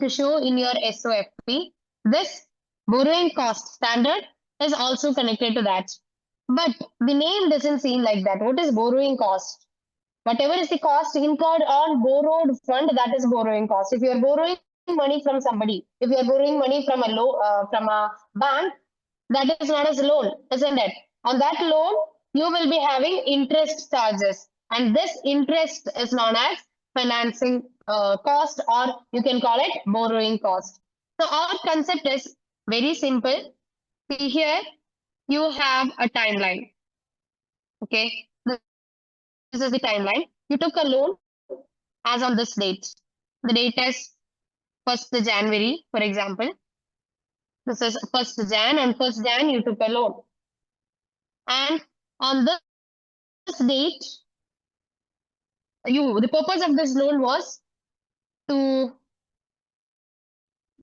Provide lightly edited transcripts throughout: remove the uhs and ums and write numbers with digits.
to show in your SOFP. This borrowing cost standard is also connected to that. But the name doesn't seem like that. What is borrowing cost? Whatever is the cost incurred on borrowed fund, that is borrowing cost. If you are borrowing money from somebody, if you are borrowing money from a bank, that is not as a loan, isn't it? On that loan, you will be having interest charges, and this interest is known as financing cost, or you can call it borrowing cost. So our concept is very simple. See here, you have a timeline. Okay, this is the timeline. You took a loan as on this date. The date is 1st January, for example. This is 1st Jan, and 1st Jan you took a loan. And on this date, the purpose of this loan was to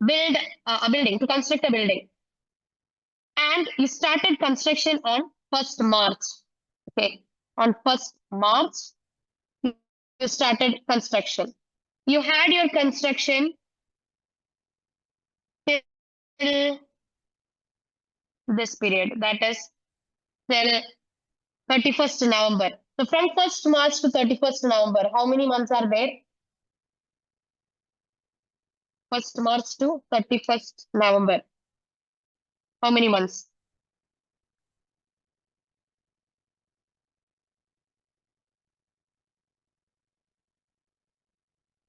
build a building, to construct a building. And you started construction on 1st March. Okay, on 1st March, you started construction. You had your construction till this period, that is till 31st November. So from 1st March to 31st November, how many months are there? 1st March to 31st November. How many months?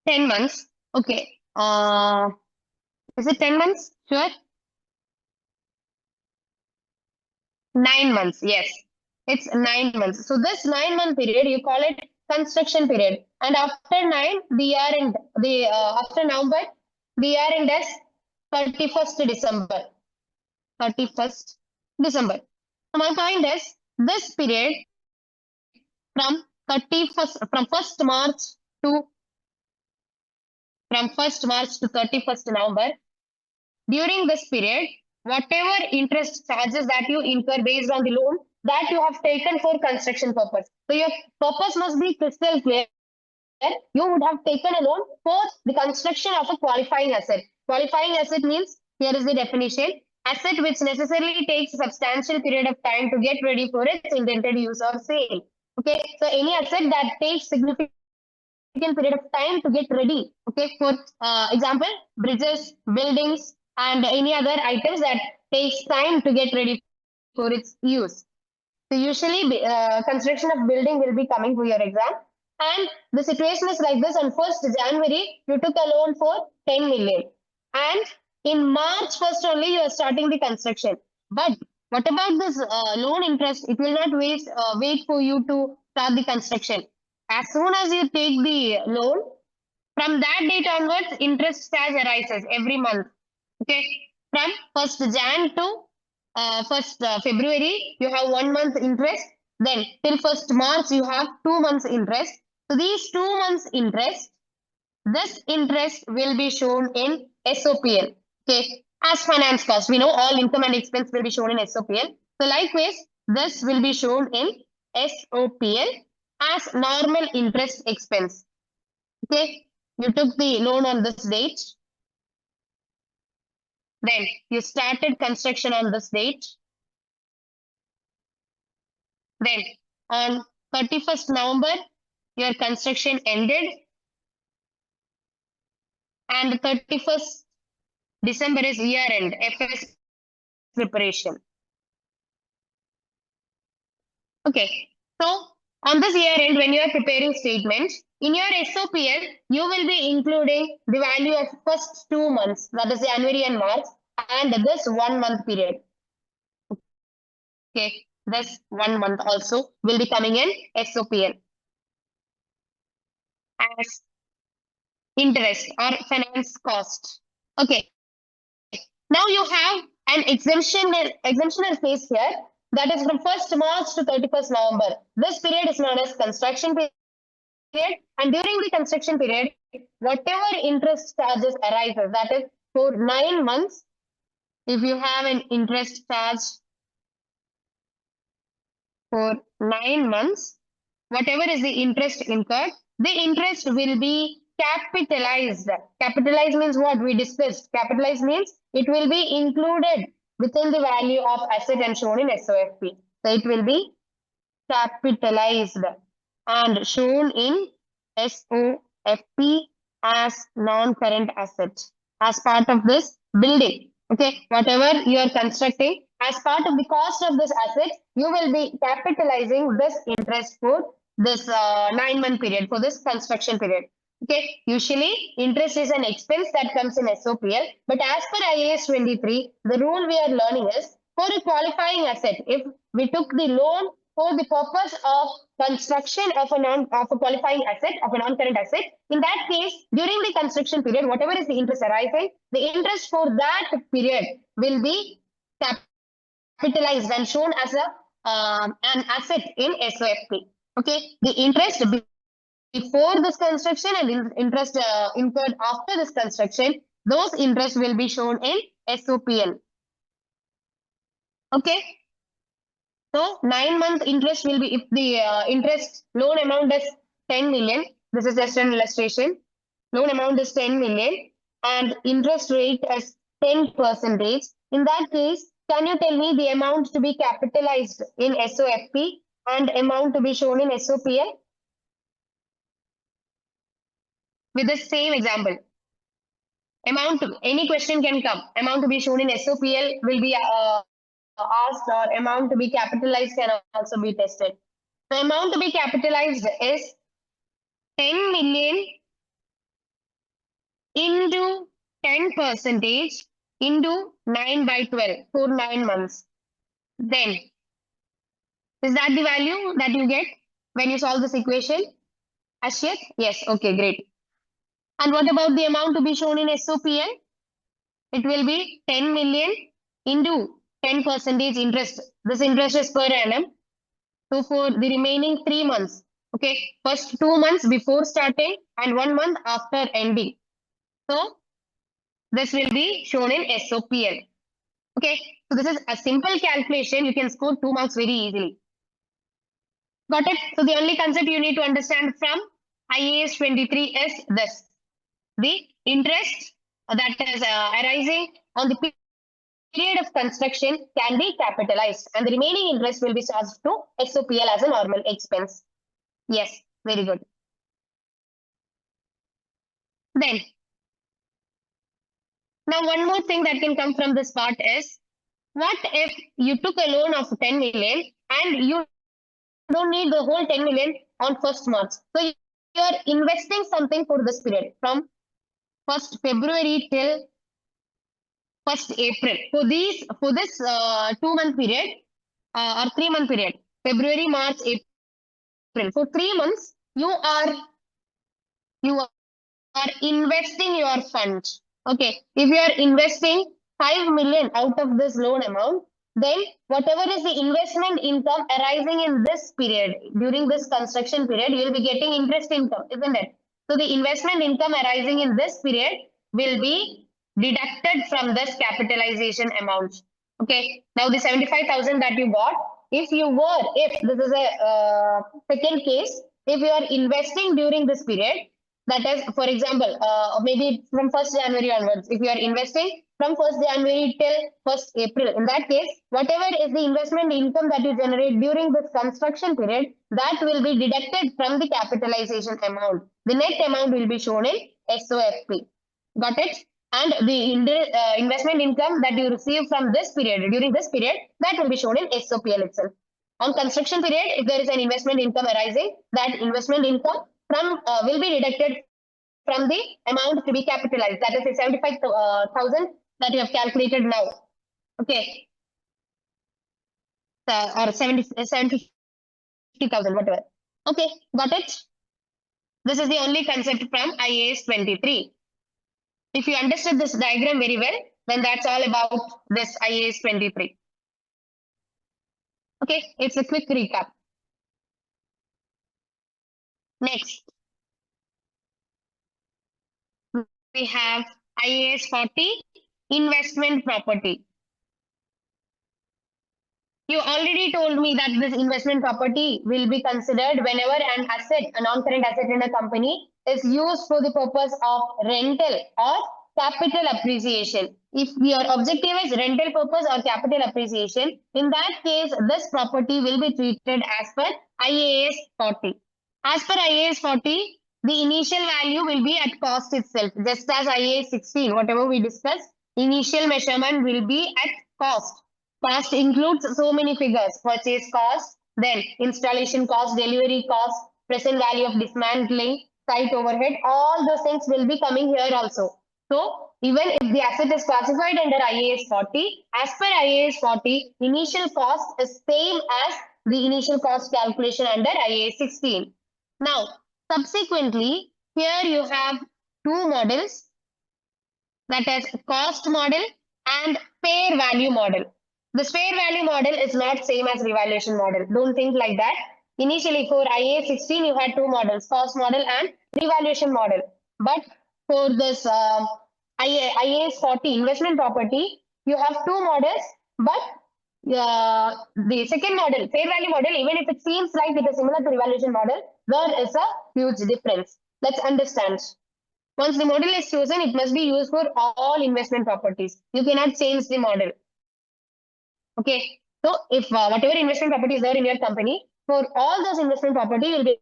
10 months. Okay. Is it 10 months? Sure. 9 months. Yes. It's 9 months. So this 9-month period, you call it construction period. And after 9, the year end, after November, the year end is 31st December. 31st December. So my point is, this period from 1st March to 31st November, during this period, whatever interest charges that you incur based on the loan that you have taken for construction purpose. So your purpose must be crystal clear. You would have taken a loan for the construction of a qualifying asset. Qualifying asset means, here is the definition, asset which necessarily takes a substantial period of time to get ready for its intended use or sale. Okay, so any asset that takes significant period of time to get ready. Okay, for example, bridges, buildings, and any other items that takes time to get ready for its use. So usually, construction of building will be coming to your exam. And the situation is like this: on 1st January, you took a loan for 10 million. And in March 1st only, you are starting the construction. But what about this loan interest? It will not wait for you to start the construction. As soon as you take the loan, from that date onwards, interest charge arises every month. Okay, from 1st Jan to 1st February, you have 1 month interest. Then till 1st March, you have 2 months interest. So these 2 months interest, this interest will be shown in SOPL. Okay, as finance cost. We know all income and expense will be shown in SOPL. So likewise, this will be shown in SOPL as normal interest expense. Okay, you took the loan on this date. Then you started construction on this date. Then on 31st November, your construction ended. And 31st December is year end, FS preparation. Okay, so on this year end, when you are preparing statements, in your SOPL, you will be including the value of first 2 months, that is January and March, and this 1 month period. Okay, this 1 month also will be coming in SOPL as interest or finance cost. Okay, now you have an exemptional phase here, that is from 1st March to 31st November. This period is known as construction period, and during the construction period, whatever interest charges arises, that is for 9 months, if you have an interest charge for 9 months, whatever is the interest incurred, the interest will be capitalized. Capitalized means what? We discussed. Capitalized means it will be included within the value of asset and shown in SOFP. So it will be capitalized and shown in SOFP as non-current asset as part of this building. Okay, whatever you are constructing as part of the cost of this asset, you will be capitalizing this interest for this 9-month period, for this construction period. Okay, usually interest is an expense that comes in SOPL, but as per IAS 23, the rule we are learning is for a qualifying asset, if we took the loan for the purpose of construction of a qualifying asset, of a non-current asset. In that case, during the construction period, whatever is the interest arising, the interest for that period will be capitalized and shown as an asset in SOFP. Okay, the interest before this construction and interest incurred after this construction, those interests will be shown in SOPL. Okay. So 9-month interest will be, if the interest loan amount is 10 million, this is just an illustration. Loan amount is 10 million and interest rate is 10%. In that case, can you tell me the amount to be capitalized in SOFP and amount to be shown in SOPL? With the same example. Amount, any question can come. Amount to be shown in SOPL will be asked, or amount to be capitalized can also be tested. The amount to be capitalized is 10 million into 10% into 9 by 12 for 9 months. Then, is that the value that you get when you solve this equation? Ashit? Yes, okay, great. And what about the amount to be shown in SOPL? It will be 10 million into 10% interest. This interest is per annum. So for the remaining 3 months, okay, first 2 months before starting and 1 month after ending. So this will be shown in SOPL. Okay, so this is a simple calculation. You can score 2 marks very easily. Got it? So the only concept you need to understand from IAS 23 is this. The interest that is arising on the period of construction can be capitalized and the remaining interest will be charged to SOPL as a normal expense. Yes, very good. Then, now one more thing that can come from this part is, what if you took a loan of 10 million and you don't need the whole 10 million on 1st March. So you're investing something for this period from 1st February till 1st April. For this 2-month period or 3-month period, February, March, April. For 3 months, you are investing your funds. Okay, if you are investing 5 million out of this loan amount, then whatever is the investment income arising in this period, during this construction period, you will be getting interest income, isn't it? So the investment income arising in this period will be deducted from this capitalization amount. Okay, now the 75,000 that you got, if this is a second case, if you are investing during this period, that is, for example, maybe from 1st January onwards, if you are investing from 1st January till 1st April, in that case, whatever is the investment income that you generate during this construction period, that will be deducted from the capitalization amount. The net amount will be shown in SOFP. Got it? And the investment income that you receive from this period, during this period, that will be shown in SOPL itself. On construction period, if there is an investment income arising, that investment income will be deducted from the amount to be capitalized. That is the 75,000 that you have calculated now. Okay. Or 70,000, whatever. Okay, got it? This is the only concept from IAS 23. If you understood this diagram very well, then that's all about this IAS 23. Okay, it's a quick recap. Next, we have IAS 40, investment property. You already told me that this investment property will be considered whenever an asset, a non-current asset in a company is used for the purpose of rental or capital appreciation. If your objective is rental purpose or capital appreciation, in that case, this property will be treated as per IAS 40. As per IAS 40, the initial value will be at cost itself, just as IAS 16, whatever we discussed, initial measurement will be at cost. Cost includes so many figures: purchase cost, then installation cost, delivery cost, present value of dismantling, site overhead, all those things will be coming here also. So even if the asset is classified under IAS 40, as per IAS 40, initial cost is same as the initial cost calculation under IAS 16. Now, subsequently, here you have two models, that is cost model and fair value model. The fair value model is not same as revaluation model. Don't think like that. Initially for IAS 16, you had two models, cost model and revaluation model. But for this IAS 40 investment property, you have two models, but the second model, fair value model, even if it seems like it is similar to revaluation model, there is a huge difference. Let's understand. Once the model is chosen, it must be used for all investment properties. You cannot change the model. Okay. So if whatever investment property is there in your company, for all those investment property, you'll be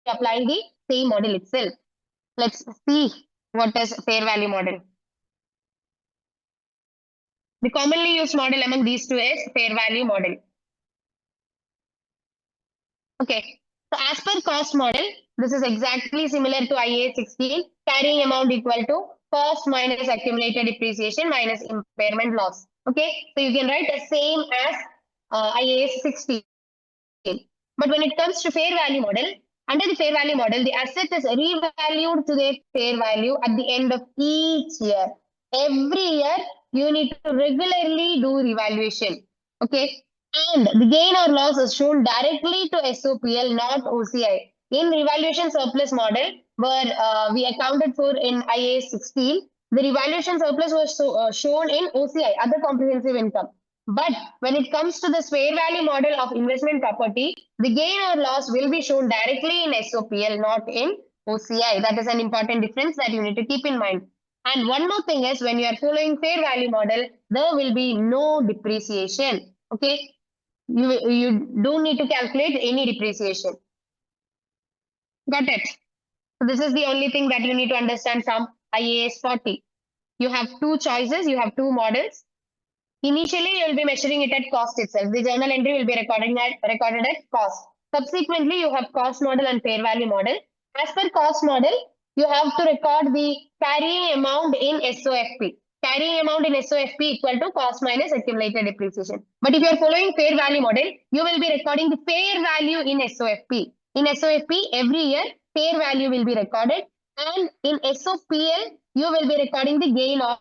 applying the same model itself. Let's see what is fair value model. The commonly used model among these two is fair value model. Okay. So as per cost model, this is exactly similar to IAS 16, carrying amount equal to cost minus accumulated depreciation minus impairment loss. Okay. So you can write the same as IAS 16. But when it comes to fair value model, under the fair value model, the asset is revalued to their fair value at the end of each year. Every year, you need to regularly do revaluation. Okay. And the gain or loss is shown directly to SOPL, not OCI. In revaluation surplus model, where we accounted for in IAS 16, the revaluation surplus was shown in OCI, other comprehensive income. But when it comes to the fair value model of investment property, the gain or loss will be shown directly in SOPL, not in OCI. That is an important difference that you need to keep in mind. And one more thing is, when you are following fair value model, there will be no depreciation. Okay, you don't need to calculate any depreciation. Got it? So this is the only thing that you need to understand from IAS 40. You have two choices, you have two models. Initially, you will be measuring it at cost itself. The journal entry will be recorded at cost. Subsequently, you have cost model and fair value model. As per cost model, you have to record the carrying amount in SOFP. Carrying amount in SOFP equal to cost minus accumulated depreciation. But if you are following fair value model, you will be recording the fair value in SOFP. In SOFP, every year, fair value will be recorded. And in SOPL, you will be recording the gain or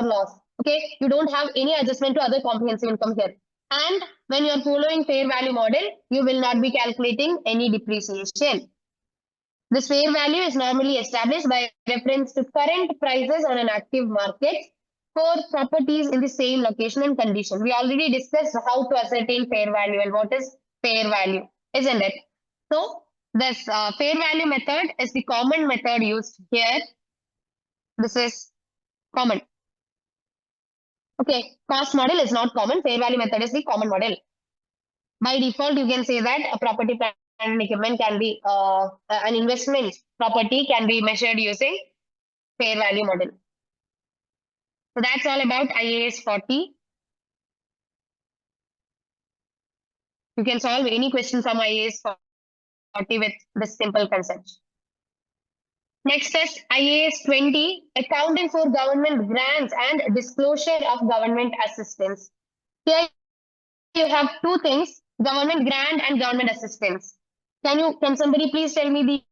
loss. Okay, you don't have any adjustment to other comprehensive income here. And when you are following fair value model, you will not be calculating any depreciation. This fair value is normally established by reference to current prices on an active market for properties in the same location and condition. We already discussed how to ascertain fair value and what is fair value, isn't it? So this fair value method is the common method used here. This is common. Okay, cost model is not common. Fair value method is the common model. By default, you can say that a property, plant and equipment can be an investment property can be measured using fair value model. So that's all about IAS 40. You can solve any question from IAS 40 with this simple concept. Next is IAS 20, accounting for government grants and disclosure of government assistance. Here you have two things, government grant and government assistance. Can somebody please tell me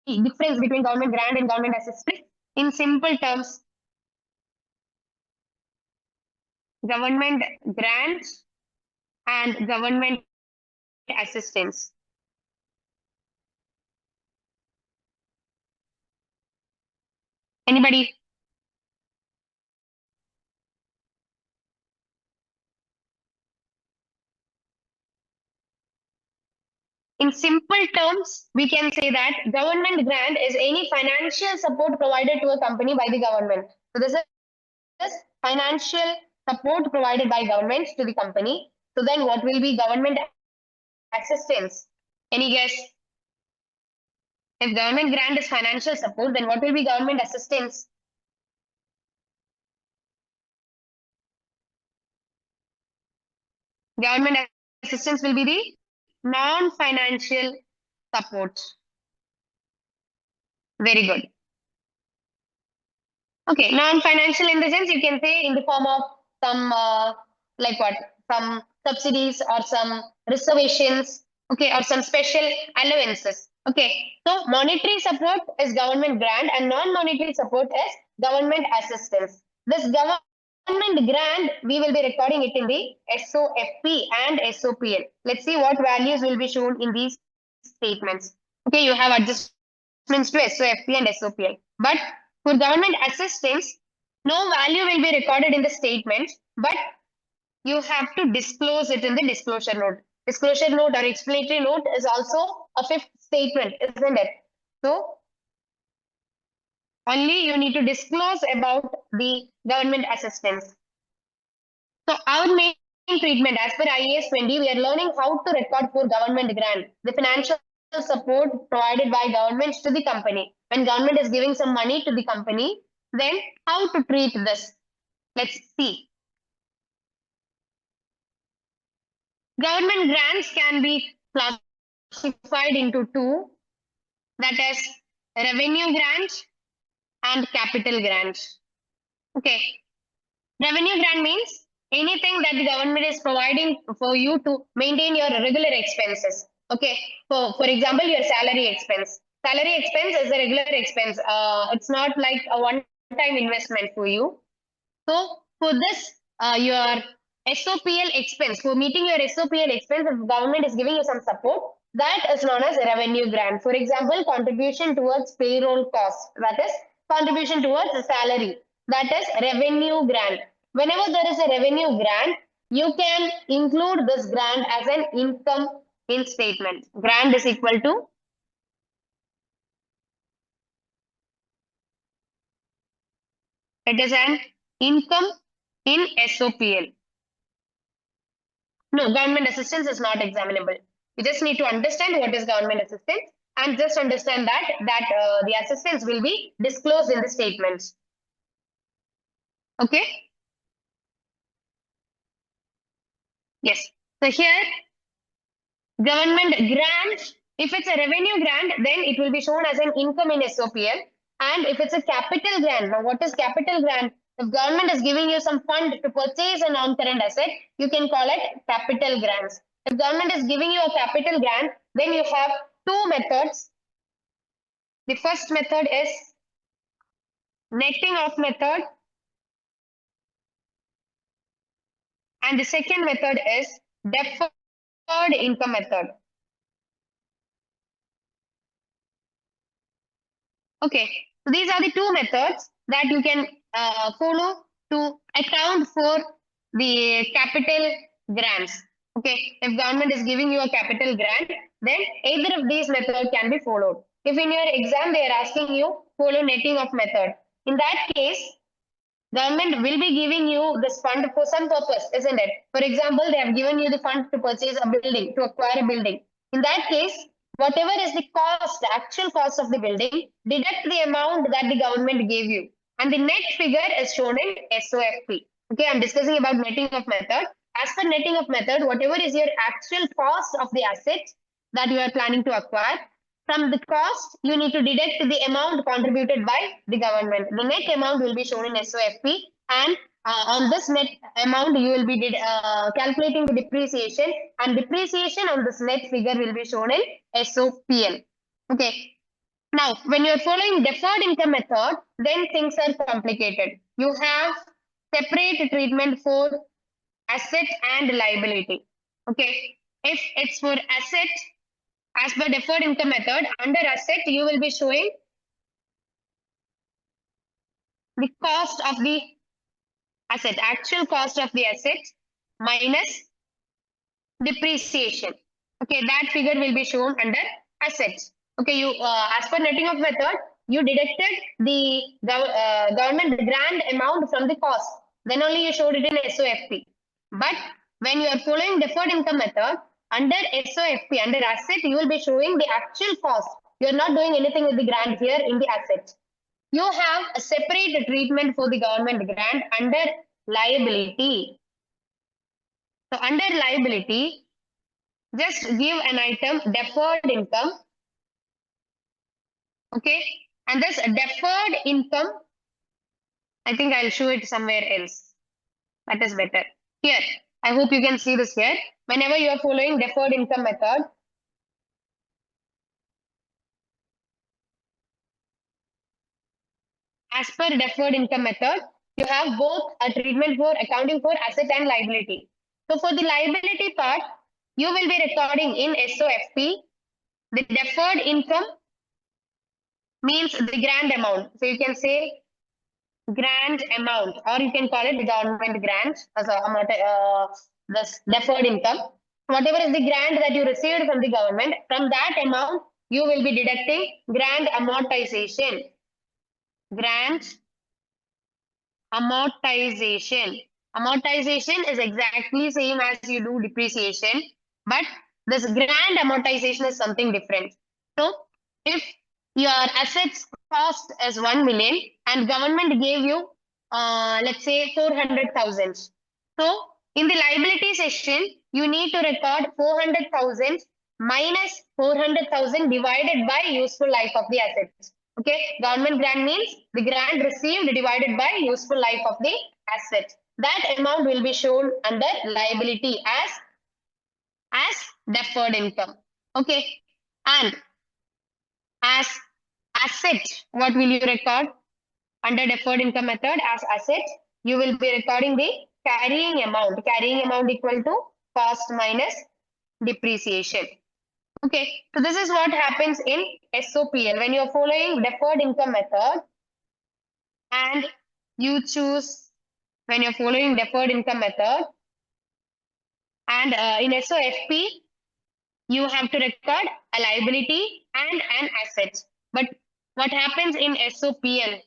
the difference between government grant and government assistance in simple terms? Government grant and government assistance. Anybody? in simple terms, we can say that government grant is any financial support provided to a company by the government. So this is financial support provided by government to the company. So then what will be government assistance? Any guess? If government grant is financial support, then what will be government assistance? Government assistance will be the non-financial support. Very good. Okay, non-financial in the sense you can say in the form of some like what? Some subsidies or some reservations, okay, or some special allowances. Okay, so monetary support is government grant and non-monetary support is government assistance. This government grant, we will be recording it in the SOFP and SOPL. Let's see what values will be shown in these statements. Okay, you have adjustments to SOFP and SOPL. But for government assistance, no value will be recorded in the statement, but you have to disclose it in the disclosure note. Disclosure note or explanatory note is also a fifth statement, isn't it? So only you need to disclose about the government assistance. So our main treatment as per IAS 20, we are learning how to record for government grant, the financial support provided by governments to the company. When government is giving some money to the company, then how to treat this? Let's see. Government grants can be classified into two, that is revenue grants and capital grants. Okay. Revenue grant means anything that the government is providing for you to maintain your regular expenses. Okay. For example, your salary expense. Salary expense is a regular expense. It's not like a one-time investment for you. So for this, your SOPL expense, for meeting your SOPL expense, if government is giving you some support, that is known as a revenue grant. For example, contribution towards payroll cost, that is contribution towards the salary, that is revenue grant. Whenever there is a revenue grant, you can include this grant as an income in statement. Grant is equal to it is an income in SOPL. No, government assistance is not examinable. You just need to understand what is government assistance and just understand that the assistance will be disclosed in the statements. Okay. Yes. So here, government grant, if it's a revenue grant, then it will be shown as an income in SOPL. And if it's a capital grant, now what is capital grant? If government is giving you some fund to purchase a non-current asset, you can call it capital grants. If government is giving you a capital grant, then you have two methods. The first method is netting off method, and the second method is deferred income method. Okay, so these are the two methods that you can follow to account for the capital grants. Okay, if government is giving you a capital grant, then either of these methods can be followed. If in your exam they are asking you follow netting off method, in that case, government will be giving you this fund for some purpose, isn't it? For example, they have given you the fund to purchase a building, to acquire a building. In that case, whatever is the cost, the actual cost of the building, deduct the amount that the government gave you. And the net figure is shown in SOFP. Okay, I'm discussing about netting of method. As per netting of method, whatever is your actual cost of the asset that you are planning to acquire, from the cost, you need to deduct the amount contributed by the government. The net amount will be shown in SOFP, and on this net amount, you will be calculating the depreciation, and depreciation on this net figure will be shown in SOPL. Okay. Now, when you're following deferred income method, then things are complicated. You have separate treatment for asset and liability. Okay. If it's for asset, as per deferred income method, under asset, you will be showing the cost of the asset, actual cost of the asset minus depreciation. Okay, that figure will be shown under assets. Okay, you as per netting off method, you deducted the government grant amount from the cost. Then only you showed it in SOFP. But when you are following deferred income method, under SOFP, under asset, you will be showing the actual cost. You are not doing anything with the grant here in the asset. You have a separate treatment for the government grant under liability. So under liability, just give an item deferred income. Okay. And this deferred income, I think I'll show it somewhere else. That is better. Here, I hope you can see this here. Whenever you are following deferred income method, as per deferred income method, you have both a treatment for accounting for asset and liability. So for the liability part, you will be recording in SOFP the deferred income means the grant amount. So you can say grant amount, or you can call it the government grant as a this deferred income. Whatever is the grant that you received from the government, from that amount you will be deducting grant amortization. Grant amortization. Amortization is exactly same as you do depreciation, but this grant amortization is something different. So if your assets cost as 1 million and government gave you let's say 400,000. So in the liability section, you need to record 400,000 minus 400,000 divided by useful life of the assets. Okay, government grant means the grant received divided by useful life of the asset. That amount will be shown under liability as deferred income. Okay, and as asset, what will you record under deferred income method? As asset, you will be recording the carrying amount. Carrying amount equal to cost minus depreciation. Okay, so this is what happens in SOPL when you are following deferred income method and you choose when you're following deferred income method and in SOFP you have to record a liability and an asset. But what happens in SOPL?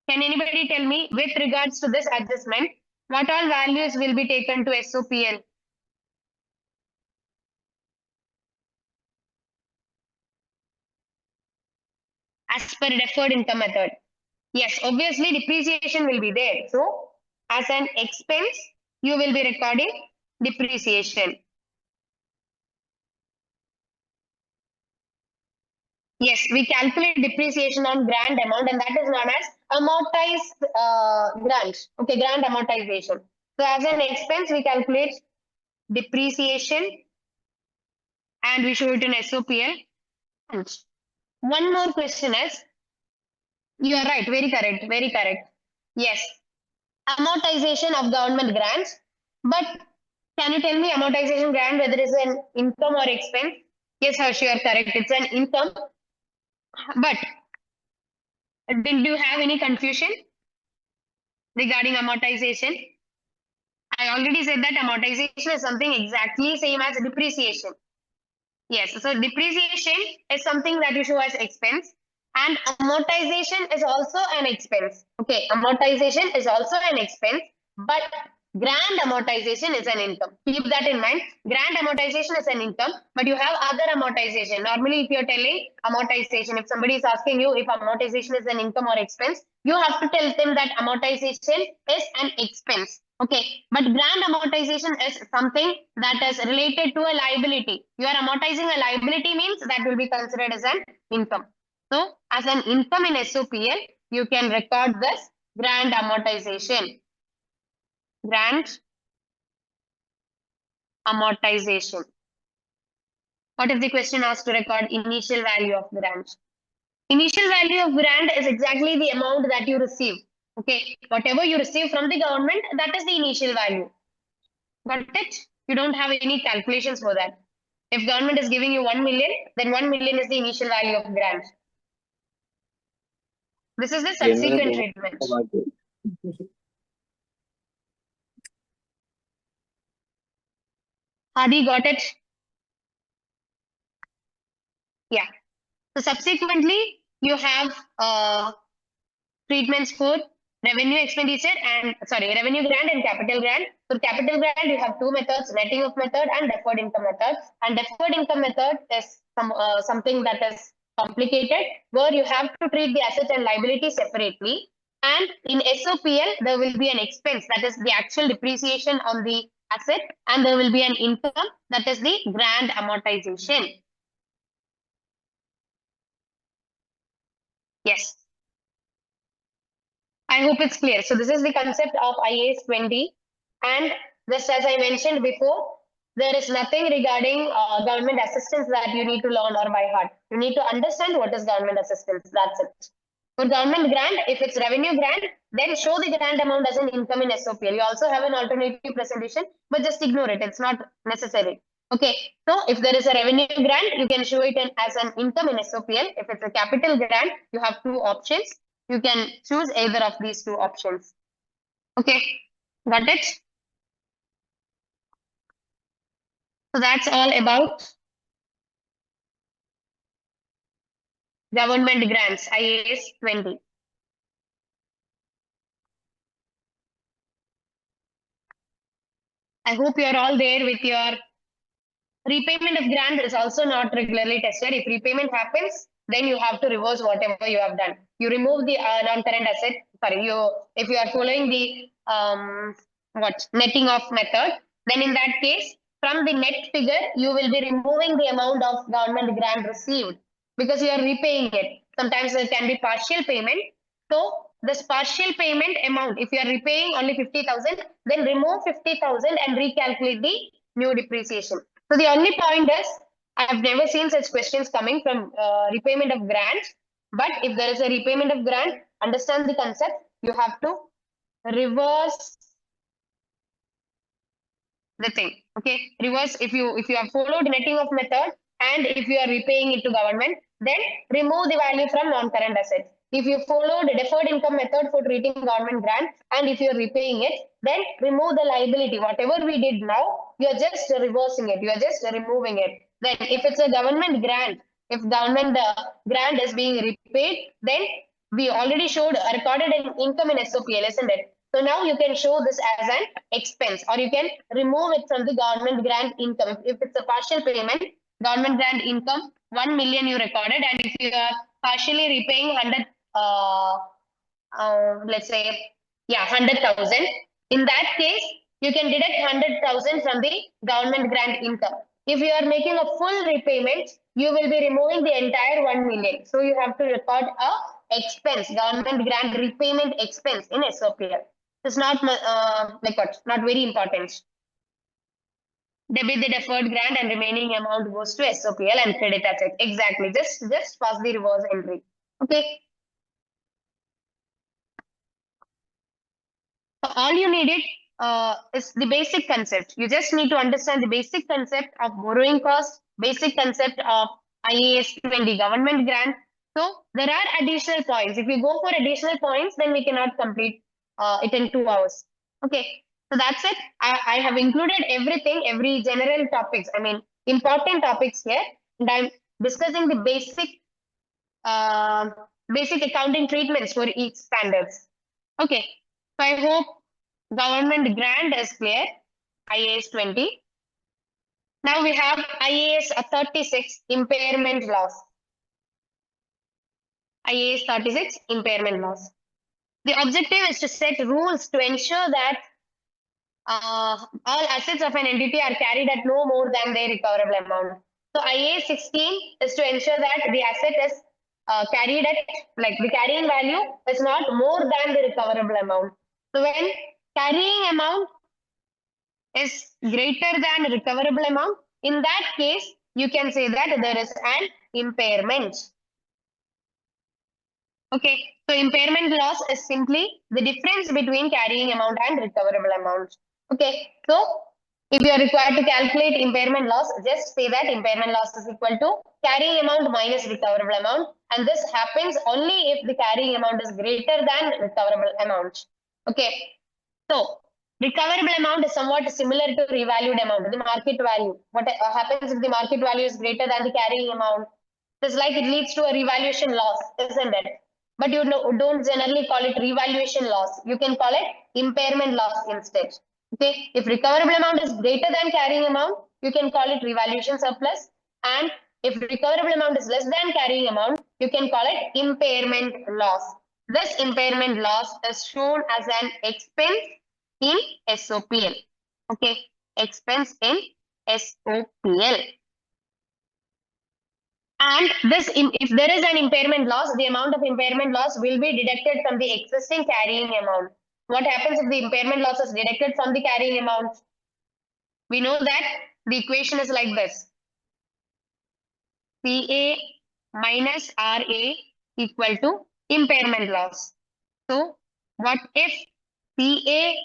Can anybody tell me with regards to this adjustment, what all values will be taken to SOPL? As per deferred income method. Yes, obviously depreciation will be there. So as an expense, you will be recording depreciation. Yes, we calculate depreciation on grant amount and that is known as amortized grant. Okay, grant amortization. So as an expense, we calculate depreciation and we show it in SOPL. And one more question is, you are right, very correct, very correct. Yes, amortization of government grants. But can you tell me amortization grant whether it's an income or expense? Yes, Harsh, you are correct. It's an income. But did you have any confusion regarding amortization? I already said that amortization is something exactly same as depreciation. Yes, so depreciation is something that you show as expense and amortization is also an expense. Okay, amortization is also an expense, but grant amortization is an income. Keep that in mind. Grant amortization is an income, but you have other amortization. Normally, if you're telling amortization, if somebody is asking you if amortization is an income or expense, you have to tell them that amortization is an expense. Okay, but grant amortization is something that is related to a liability. You are amortizing a liability means that will be considered as an income. So as an income in SOPL, you can record this grant amortization. Grant amortization. What if the question asks to record initial value of grant? Initial value of grant is exactly the amount that you receive. Okay, whatever you receive from the government, that is the initial value. Got it? You don't have any calculations for that. If government is giving you 1 million, then 1 million is the initial value of grant. This is the subsequent treatment. Hadi, got it? Yeah. So subsequently, you have treatments for revenue expenditure and revenue grant and capital grant. For capital grant, you have two methods: netting off method and deferred income method. And deferred income method is something that is complicated, where you have to treat the asset and liability separately. And in SOPL, there will be an expense, that is the actual depreciation on the asset, and there will be an income, that is the grant amortization. Yes. I hope it's clear. So this is the concept of IAS 20. And just as I mentioned before, there is nothing regarding government assistance that you need to learn or by heart. You need to understand what is government assistance. That's it. For government grant, if it's revenue grant, then show the grant amount as an income in SOPL. You also have an alternative presentation, but just ignore it. It's not necessary. Okay. So if there is a revenue grant, you can show it as an income in SOPL. If it's a capital grant, you have two options. You can choose either of these two options. Okay, got it? So that's all about government grants, IAS 20. I hope you're all there with your repayment of grant is also not regularly tested. If repayment happens, then you have to reverse whatever you have done. You remove the non-current asset. Sorry, if you are following the netting off method, then in that case, from the net figure, you will be removing the amount of government grant received because you are repaying it. Sometimes there can be partial payment. So this partial payment amount, if you are repaying only 50,000, then remove 50,000 and recalculate the new depreciation. So the only point is, I've never seen such questions coming from repayment of grants. But if there is a repayment of grant, understand the concept. You have to reverse the thing. Okay, reverse. If you have followed netting of method and if you are repaying it to government, then remove the value from non-current assets. If you followed deferred income method for treating government grant and if you're repaying it, then remove the liability. Whatever we did now, you're just reversing it. You're just removing it. Then if it's a government grant, if government grant is being repaid, then we already showed recorded income in SOPL, isn't it? So now you can show this as an expense or you can remove it from the government grant income. If it's a partial payment, government grant income, 1 million you recorded, and if you are partially repaying 100, let's say, 100,000, in that case, you can deduct 100,000 from the government grant income. If you are making a full repayment, you will be removing the entire 1 million. So you have to record a expense, government grant repayment expense in SOPL. It's not not very important. Debit the deferred grant and remaining amount goes to SOPL and credit asset. Exactly. Just pass the reverse entry. Okay. So all you needed is the basic concept. You just need to understand the basic concept of borrowing cost, basic concept of IAS 20 government grant. So there are additional points. If you go for additional points, then we cannot complete it in 2 hours. Okay. So that's it. I have included everything, every general topics. I mean, important topics here. And I'm discussing the uh, basic accounting treatments for each standards. Okay. So I hope government grant is clear. IAS 20. Now we have IAS 36 impairment loss. IAS 36 impairment loss. The objective is to set rules to ensure that all assets of an entity are carried at no more than their recoverable amount. So IAS 16 is to ensure that the asset is carried at, like, the carrying value is not more than the recoverable amount. So when carrying amount is greater than recoverable amount, in that case, you can say that there is an impairment. Okay, so impairment loss is simply the difference between carrying amount and recoverable amount. Okay, so if you are required to calculate impairment loss, just say that impairment loss is equal to carrying amount minus recoverable amount. And this happens only if the carrying amount is greater than recoverable amount. Okay, so recoverable amount is somewhat similar to revalued amount, the market value. What happens if the market value is greater than the carrying amount? It's like it leads to a revaluation loss, isn't it? But you don't generally call it revaluation loss. You can call it impairment loss instead. Okay, if recoverable amount is greater than carrying amount, you can call it revaluation surplus. And if recoverable amount is less than carrying amount, you can call it impairment loss. This impairment loss is shown as an expense in SOPL. Okay, expense in SOPL. And this, if there is an impairment loss, the amount of impairment loss will be deducted from the existing carrying amount. What happens if the impairment loss is deducted from the carrying amount? We know that the equation is like this. CA minus RA equal to impairment loss. So what if CA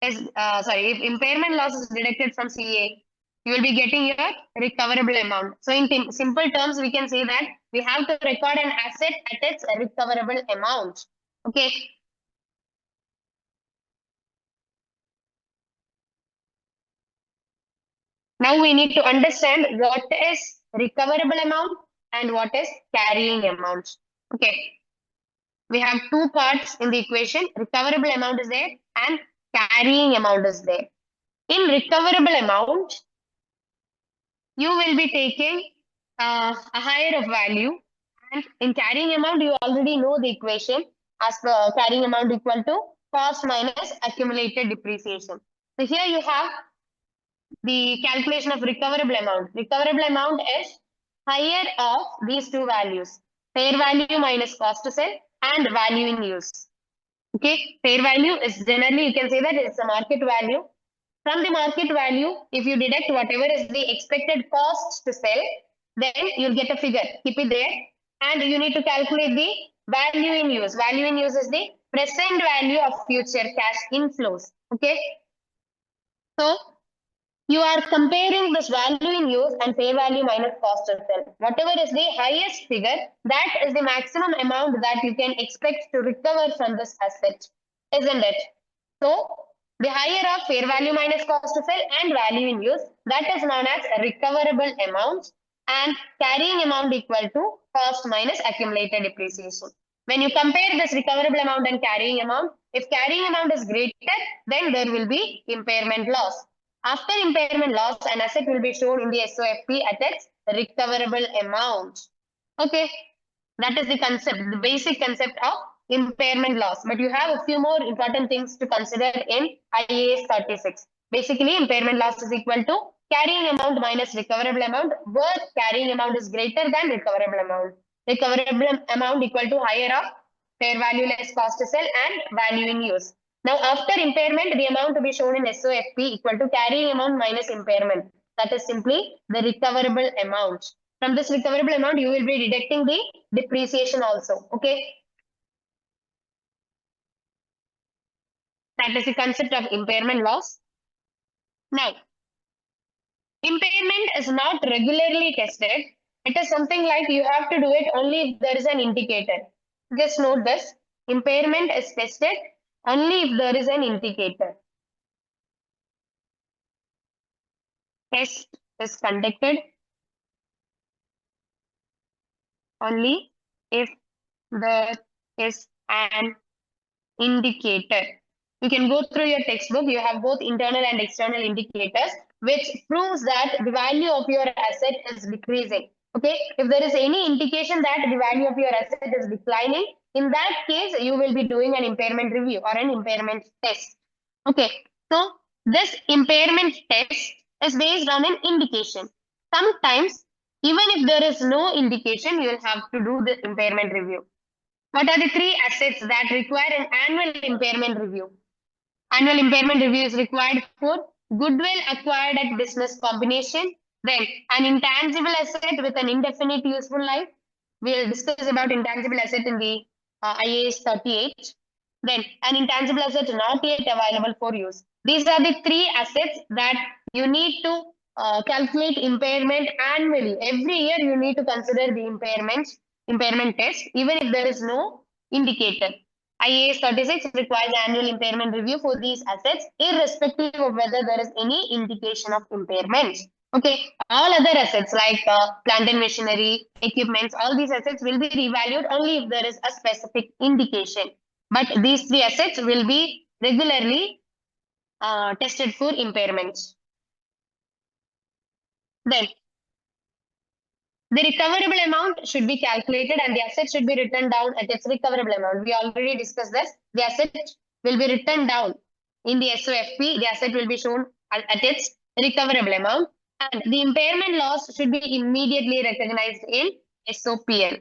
is, if impairment loss is deducted from CA, you will be getting your recoverable amount. So in simple terms, we can say that we have to record an asset at its recoverable amount. Okay. Now we need to understand what is recoverable amount and what is carrying amount. Okay. We have two parts in the equation. Recoverable amount is there and carrying amount is there. In recoverable amount, you will be taking a higher of value, and in carrying amount you already know the equation as the carrying amount equal to cost minus accumulated depreciation. So here you have the calculation of recoverable amount. Recoverable amount is higher of these two values, fair value minus cost to sell and value in use. Okay, fair value is generally, you can say that it's a market value. From the market value, if you deduct whatever is the expected cost to sell, then you'll get a figure. Keep it there. And you need to calculate the value in use. Value in use is the present value of future cash inflows. Okay. So you are comparing this value in use and fair value minus cost to sell. Whatever is the highest figure, that is the maximum amount that you can expect to recover from this asset, isn't it? So the higher of fair value minus cost to sell and value in use, that is known as recoverable amount, and carrying amount equal to cost minus accumulated depreciation. When you compare this recoverable amount and carrying amount, if carrying amount is greater, then there will be impairment loss. After impairment loss, an asset will be shown in the SOFP at its recoverable amount. Okay, that is the concept, the basic concept of impairment loss. But you have a few more important things to consider in IAS 36. Basically, impairment loss is equal to carrying amount minus recoverable amount, where carrying amount is greater than recoverable amount. Recoverable amount equal to higher of fair value less cost to sell and value in use. Now, after impairment, the amount to be shown in SOFP equal to carrying amount minus impairment. That is simply the recoverable amount. From this recoverable amount, you will be deducting the depreciation also. Okay. That is the concept of impairment loss. Now, impairment is not regularly tested. It is something like you have to do it only if there is an indicator. Just note this. Impairment is tested only if there is an indicator. Test is conducted only if there is an indicator. You can go through your textbook. You have both internal and external indicators, which proves that the value of your asset is decreasing. Okay, if there is any indication that the value of your asset is declining, in that case, you will be doing an impairment review or an impairment test. Okay, so this impairment test is based on an indication. Sometimes, even if there is no indication, you will have to do the impairment review. What are the three assets that require an annual impairment review? Annual impairment review is required for goodwill acquired at business combination, then an intangible asset with an indefinite useful life. We'll discuss about intangible asset in the IAS 38. Then an intangible asset not yet available for use. These are the three assets that you need to calculate impairment annually. Every year you need to consider the impairment test, even if there is no indicator. IAS 36 requires annual impairment review for these assets, irrespective of whether there is any indication of impairment. Okay, all other assets like plant and machinery, equipments, all these assets will be revalued only if there is a specific indication. But these three assets will be regularly tested for impairments. Then the recoverable amount should be calculated and the asset should be written down at its recoverable amount. We already discussed this. The asset will be written down in the SOFP. The asset will be shown at its recoverable amount. And the impairment loss should be immediately recognized in SOPL.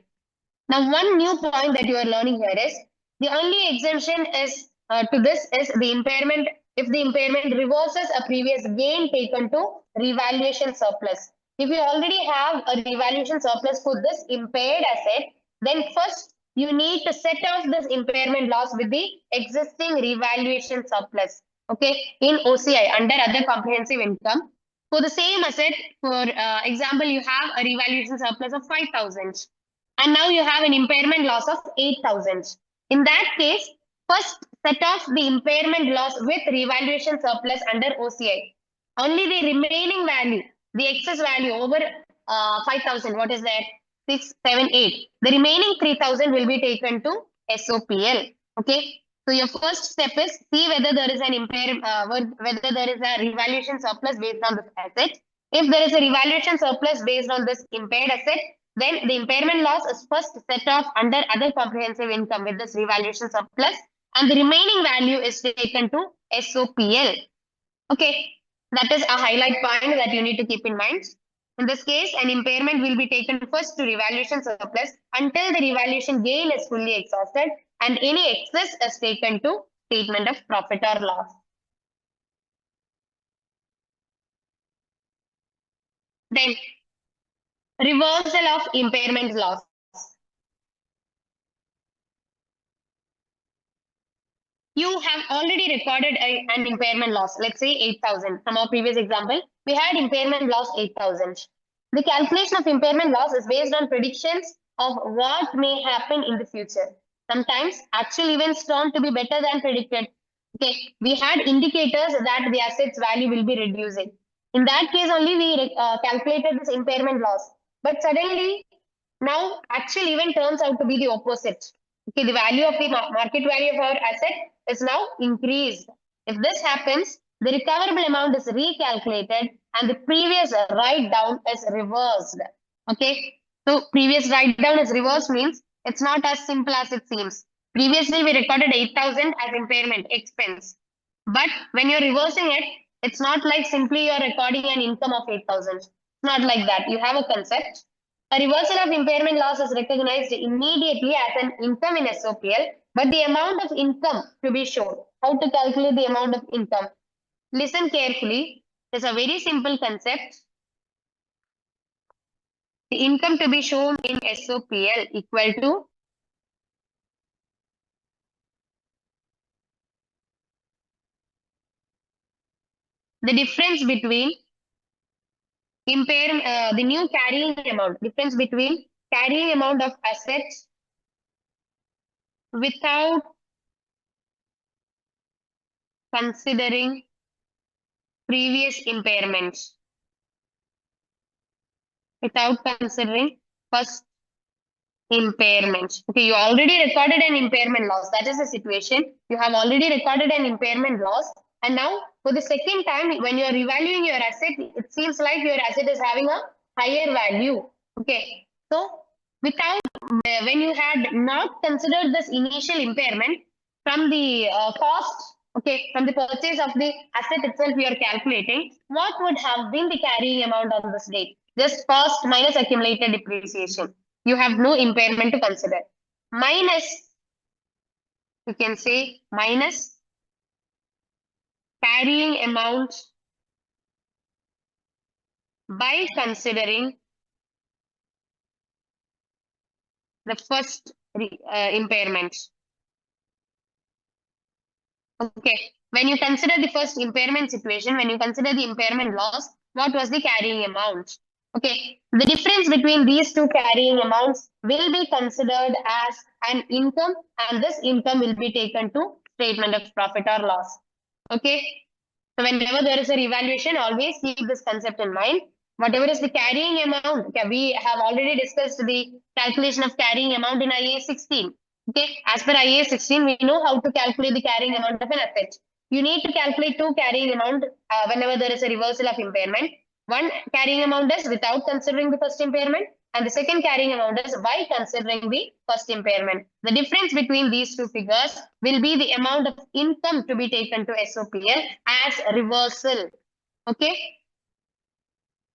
Now, one new point that you are learning here is the only exemption is to this is the impairment if the impairment reverses a previous gain taken to revaluation surplus. If you already have a revaluation surplus for this impaired asset, then first you need to set off this impairment loss with the existing revaluation surplus. Okay, in OCI under other comprehensive income. For the same asset, for example, you have a revaluation surplus of 5,000 and now you have an impairment loss of 8,000. In that case, first set off the impairment loss with revaluation surplus under OCI. Only the remaining value, the excess value over 5,000, what is that? 6, 7, 8. The remaining 3,000 will be taken to SOPL. Okay. So your first step is see whether there is an whether there is a revaluation surplus based on this asset. If there is a revaluation surplus based on this impaired asset, then the impairment loss is first set off under other comprehensive income with this revaluation surplus, and the remaining value is taken to SOPL. Okay, that is a highlight point that you need to keep in mind. In this case, an impairment will be taken first to revaluation surplus until the revaluation gain is fully exhausted and any excess is taken to statement of profit or loss. Then, reversal of impairment loss. You have already recorded an impairment loss, let's say 8,000. From our previous example, we had impairment loss 8,000. The calculation of impairment loss is based on predictions of what may happen in the future. Sometimes actual events turn to be better than predicted. Okay, we had indicators that the asset's value will be reducing. In that case, only we calculated this impairment loss. But suddenly, now actual event turns out to be the opposite. Okay, the value of the market value of our asset is now increased. If this happens, the recoverable amount is recalculated and the previous write down is reversed. Okay, so previous write down is reversed means it's not as simple as it seems. Previously, we recorded 8,000 as impairment expense, but when you're reversing it, it's not like simply you're recording an income of 8,000. It's not like that. You have a concept. A reversal of impairment loss is recognized immediately as an income in SOPL, but the amount of income to be shown. How to calculate the amount of income? Listen carefully. It's a very simple concept. The income to be shown in SOPL equal to the difference between the new carrying amount, difference between carrying amount of assets without considering previous impairments, without considering first impairments. Okay, you already recorded an impairment loss. That is the situation. You have already recorded an impairment loss. And now for the second time, when you are revaluing your asset, it seems like your asset is having a higher value. Okay, so without when you had not considered this initial impairment from the cost, okay, from the purchase of the asset itself, we are calculating what would have been the carrying amount on this date. Just cost minus accumulated depreciation. You have no impairment to consider. Minus, you can say minus carrying amount by considering the first impairment. Okay, when you consider the first impairment situation, when you consider the impairment loss, what was the carrying amount? Okay, the difference between these two carrying amounts will be considered as an income, and this income will be taken to statement of profit or loss. Okay, so whenever there is a revaluation, always keep this concept in mind. whatever is the carrying amount, okay, we have already discussed the calculation of carrying amount in IA 16. Okay, as per IA 16, we know how to calculate the carrying amount of an asset. You need to calculate two carrying amount whenever there is a reversal of impairment. One carrying amount is without considering the first impairment, and the second carrying amount is by considering the first impairment. The difference between these two figures will be the amount of income to be taken to SOPL as reversal. Okay.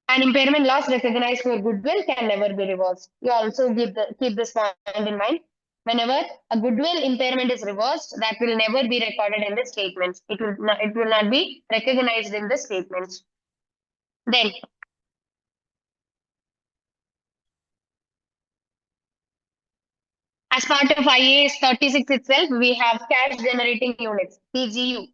An impairment loss recognized for goodwill can never be reversed. You also keep this point in mind. Whenever a goodwill impairment is reversed, that will never be recorded in the statements. It will not be recognized in the statements. Then, as part of IAS 36 itself, we have cash generating units, CGU.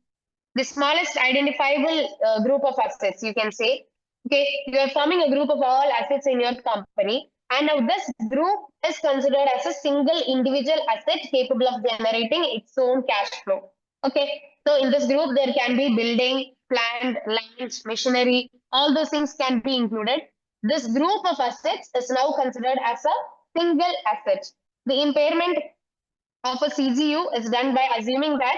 The smallest identifiable group of assets, you can say. Okay, you are forming a group of all assets in your company, and now this group is considered as a single individual asset capable of generating its own cash flow. Okay, so in this group, there can be building, plant, land, machinery, all those things can be included. This group of assets is now considered as a single asset. The impairment of a CGU is done by assuming that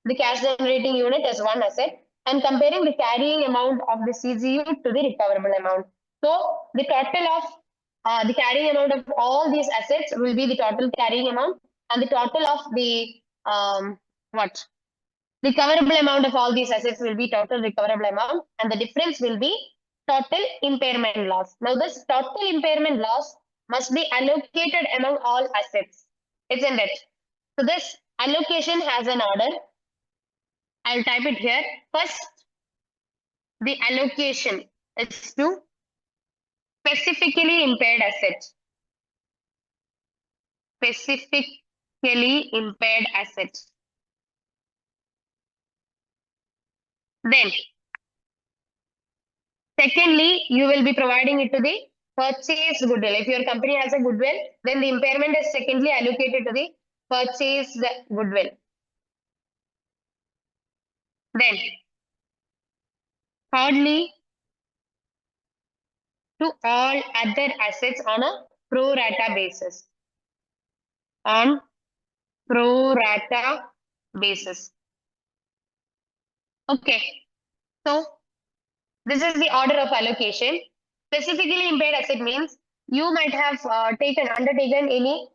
the cash generating unit is one asset and comparing the carrying amount of the CGU to the recoverable amount. So the total of the carrying amount of all these assets will be the total carrying amount, and the total of the what recoverable amount of all these assets will be total recoverable amount, and the difference will be total impairment loss. Now this total impairment loss must be allocated among all assets, isn't it? So this allocation has an order. I'll type it here. First, the allocation is to specifically impaired assets. Specifically impaired assets. Then, secondly, you will be providing it to the purchased goodwill. If your company has a goodwill, then the impairment is secondly allocated to the purchased goodwill. Then, thirdly, to all other assets on a pro rata basis. On pro rata basis. Okay, so this is the order of allocation. Specifically impaired asset means you might have undertaken any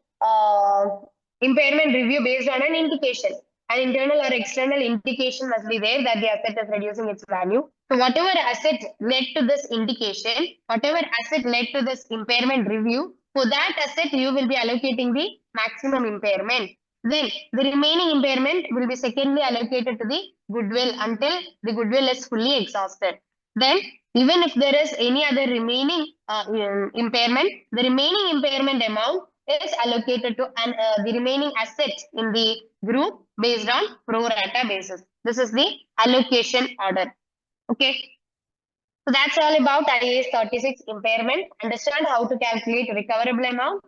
impairment review based on an indication. An internal or external indication must be there that the asset is reducing its value. So whatever asset led to this indication, whatever asset led to this impairment review, for that asset you will be allocating the maximum impairment. Then the remaining impairment will be secondly allocated to the goodwill until the goodwill is fully exhausted. Then even if there is any other remaining impairment, the remaining impairment amount is allocated to the remaining assets in the group based on pro rata basis. This is the allocation order. Okay. So that's all about IAS 36 impairment. Understand how to calculate recoverable amount,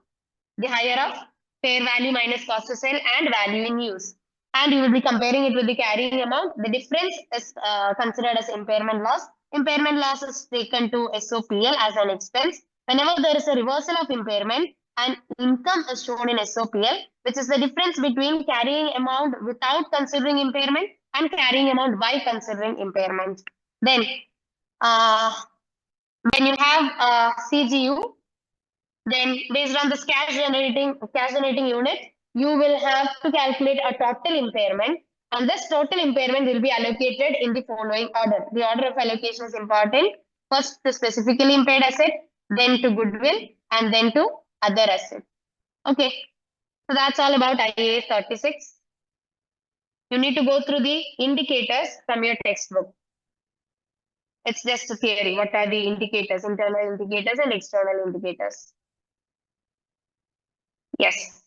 the higher of fair value minus cost to sell and value in use. And you will be comparing it with the carrying amount. The difference is considered as impairment loss. Impairment loss is taken to SOPL as an expense. Whenever there is a reversal of impairment, and income is shown in SOPL, which is the difference between carrying amount without considering impairment and carrying amount by considering impairment. Then, when you have a CGU, then based on this cash generating unit, you will have to calculate a total impairment, and this total impairment will be allocated in the following order. The order of allocation is important. First to specifically impaired asset, then to goodwill, and then to other asset. Okay, so that's all about IAS 36. You need to go through the indicators from your textbook. It's just a theory. What are the indicators, internal indicators and external indicators? Yes.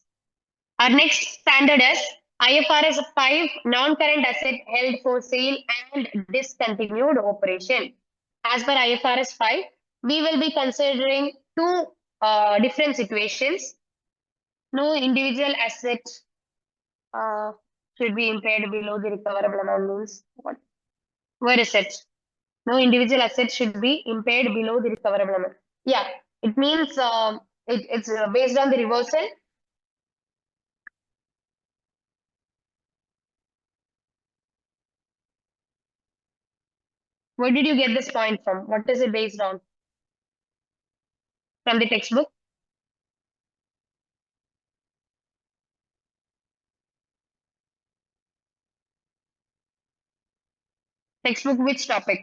Our next standard is IFRS 5 non-current asset held for sale and discontinued operation. As per IFRS 5, we will be considering two different situations. No individual asset should be impaired below the recoverable amount means what? Where is it? No individual asset should be impaired below the recoverable amount. Yeah, it means it's based on the reversal. Where did you get this point from? What is it based on? From the textbook? Textbook, which topic?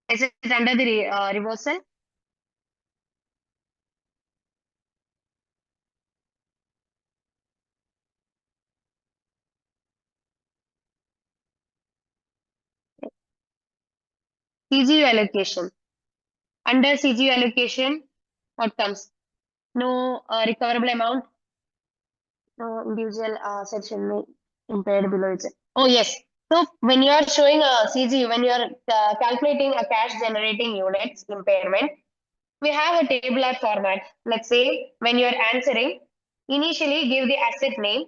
Is it under the reversal? CGU allocation. Under CGU allocation, what comes? No recoverable amount. No individual asset should be impaired below it. Oh, yes. So when you are showing a CGU, when you are calculating a cash generating units impairment, we have a tabular format. Let's say when you are answering, initially give the asset name,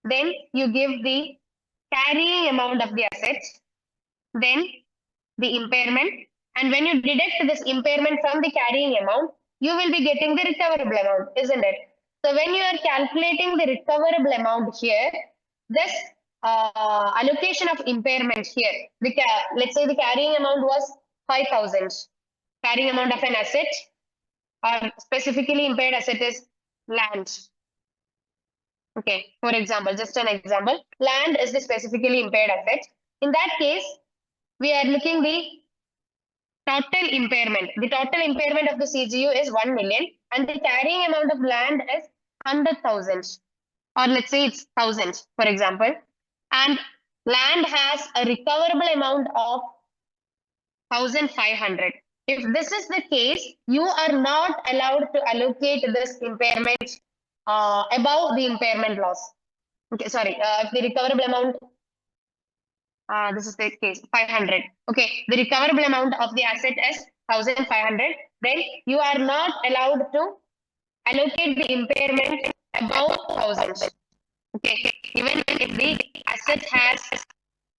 then you give the carrying amount of the assets, then the impairment, and when you deduct this impairment from the carrying amount, you will be getting the recoverable amount, isn't it? So when you are calculating the recoverable amount here, this allocation of impairment here, let's say the carrying amount was 5,000, carrying amount of an asset or specifically impaired asset is land. Okay, for example, just an example, land is the specifically impaired asset. In that case, we are looking the total impairment. The total impairment of the CGU is 1 million and the carrying amount of land is 100,000, or let's say it's 1,000, for example. And land has a recoverable amount of 1,500. If this is the case, you are not allowed to allocate this impairment above the impairment loss. Okay, sorry, if the recoverable amount, this is the case, 500. Okay, the recoverable amount of the asset is 1,500. Then you are not allowed to allocate the impairment above 1,000. Okay, even if the asset has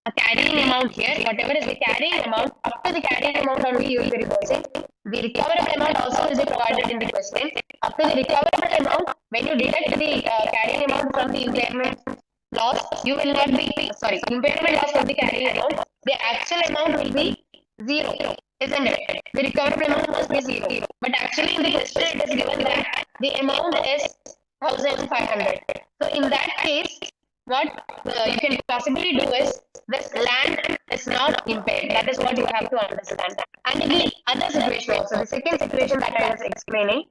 a carrying amount here, whatever is the carrying amount, up to the carrying amount only you will be reversing. The recoverable amount also will be provided in the question. Up to the recoverable amount, when you deduct the carrying amount from the impairment loss, you will not be, sorry, impairment loss from the carrying amount, the actual amount will be zero, isn't it? The recoverable amount must be zero. But actually in the question it is given that the amount is 1,500. So in that case, what you can possibly do is this land is not impaired. That is what you have to understand. And in the other situation also, the second situation that I was explaining,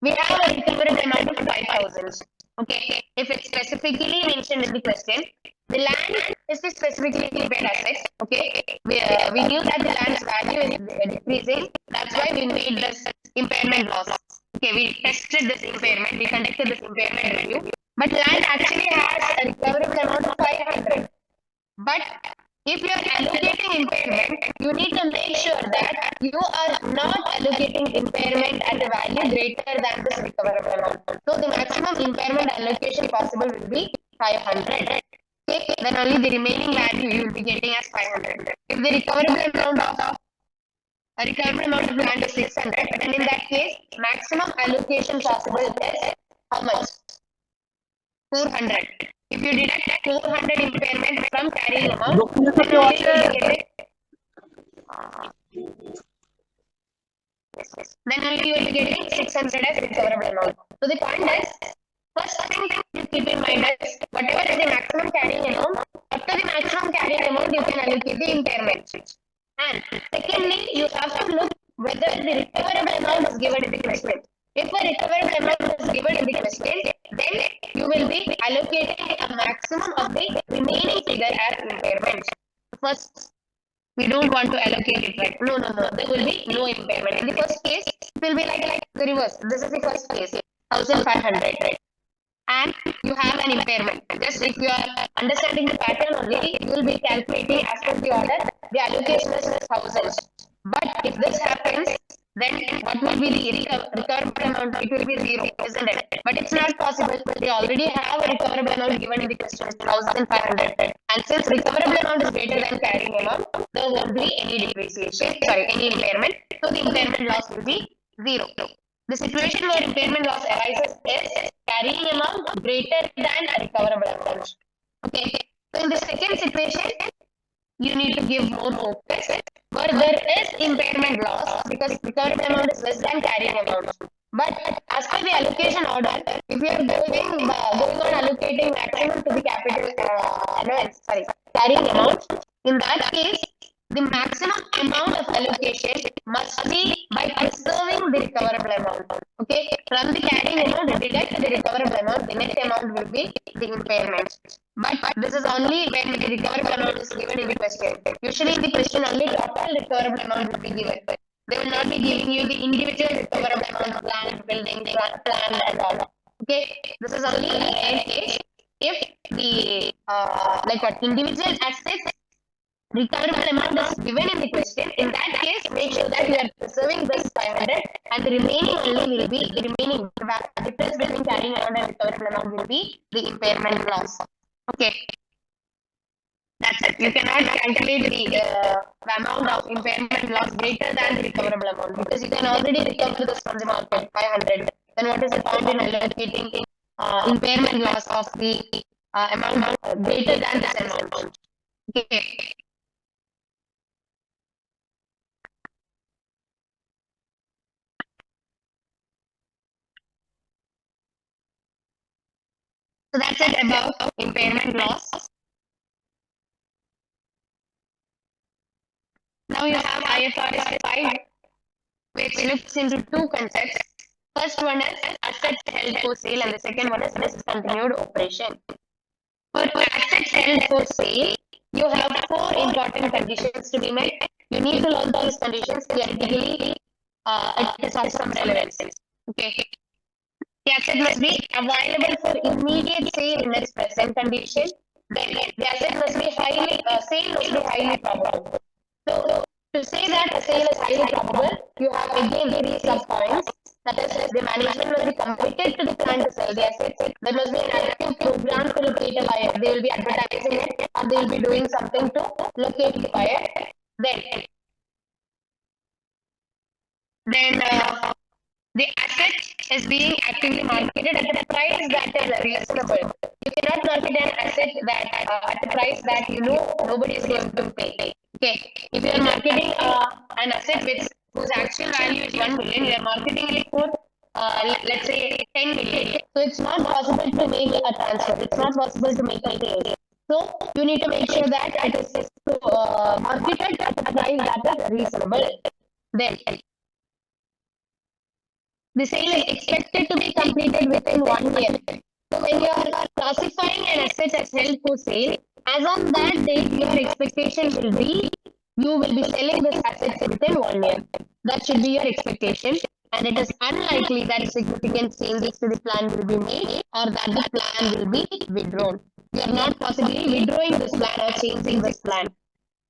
we have a recoverable amount of 5,000. Okay, if it's specifically mentioned in the question, the land is the specifically impaired asset. Okay, we knew that the land's value is decreasing. That's why we made this impairment loss. Okay, we tested this impairment, we conducted this impairment review. But land actually has a recoverable amount of 500. But if you are allocating impairment, you need to make sure that you are not allocating impairment at a value greater than this recoverable amount. So the maximum impairment allocation possible will be 500. Okay, then only the remaining value you will be getting as 500. If the recoverable amount of land is 600, then in that case, maximum allocation possible is how much? 400. If you deduct 400 impairment from carrying amount, then only you will be getting 600 as recoverable amount. So the point is, first thing you keep in mind is whatever is the maximum carrying amount, up to the maximum carrying amount you can allocate the impairment. And secondly, you have to look whether the recoverable amount is given in the question. If a recoverable amount is given in the question, then you will be allocating a maximum of the remaining figure as impairment. First, we don't want to allocate it, right? No. There will be no impairment. In the first case, it will be like the reverse. This is the first case, 1,500, right? And you have an impairment. Just if you are understanding the pattern only, you will be calculating as per the order, the allocation is 1,000. But if this happens, then what will be the recoverable amount? It will be 0, isn't it? But it's not possible. We already have a recoverable amount given in the question, 1,500. And since recoverable amount is greater than carrying amount, there won't be any depreciation, sorry, any impairment. So the impairment loss will be 0. The situation where impairment loss arises is carrying amount greater than a recoverable amount. Okay. So in the second situation, you need to give more focus where there is impairment loss because recovered amount is less than carrying amount. But as per the allocation order, if you are going on allocating maximum to the capital, carrying amount, in that case, the maximum amount of allocation must be by preserving the recoverable amount. Okay, from the carrying amount, deduct the recoverable amount, the net amount will be the impairment. But this is only when the recoverable amount is given in the question. Usually in the question only total recoverable amount will be given. They will not be giving you the individual recoverable amount of land, building, plan and all. Okay, this is only in the case if the individual assets recoverable amount is given in the question. In that case, make sure that you are preserving this 500 and the remaining only will be the remaining difference between carrying amount and recoverable amount will be the impairment loss. Okay. That's it. You cannot calculate the amount of impairment loss greater than the recoverable amount because you can already recover this from the market, 500. Then what is the point in allocating impairment loss of the amount greater than this amount? Okay. So that's it about impairment loss. Now you have IFRS 5, which looks into two concepts. First one is assets held for sale, and the second one is discontinued operation. For assets held for sale, you have 4 important conditions to be met. You need to learn those conditions theoretically. It has some relevance. Okay. The asset must be available for immediate sale in its present condition. Then the asset must be sale must be highly probable. So to say that a sale is highly probable, you have again 3 sub-points. That is, the management must be committed to the plan to sell the assets. There must be an active program to locate a buyer. They will be advertising it or they will be doing something to locate the buyer. Then the asset is being actively marketed at a price that is reasonable. You cannot market an asset that at a price that you know nobody is going to pay. Okay, if you are marketing an asset whose actual value is 1 million, you are marketing it for let's say 10 million. So it's not possible to make a transfer. It's not possible to make a sale. So you need to make sure that it is marketed at a price that is reasonable. Then the sale is expected to be completed within 1 year. So when you are classifying an asset as held for sale, as on that date, your expectation will be you will be selling this asset within 1 year. That should be your expectation. And it is unlikely that significant changes to the plan will be made or that the plan will be withdrawn. You are not possibly withdrawing this plan or changing this plan.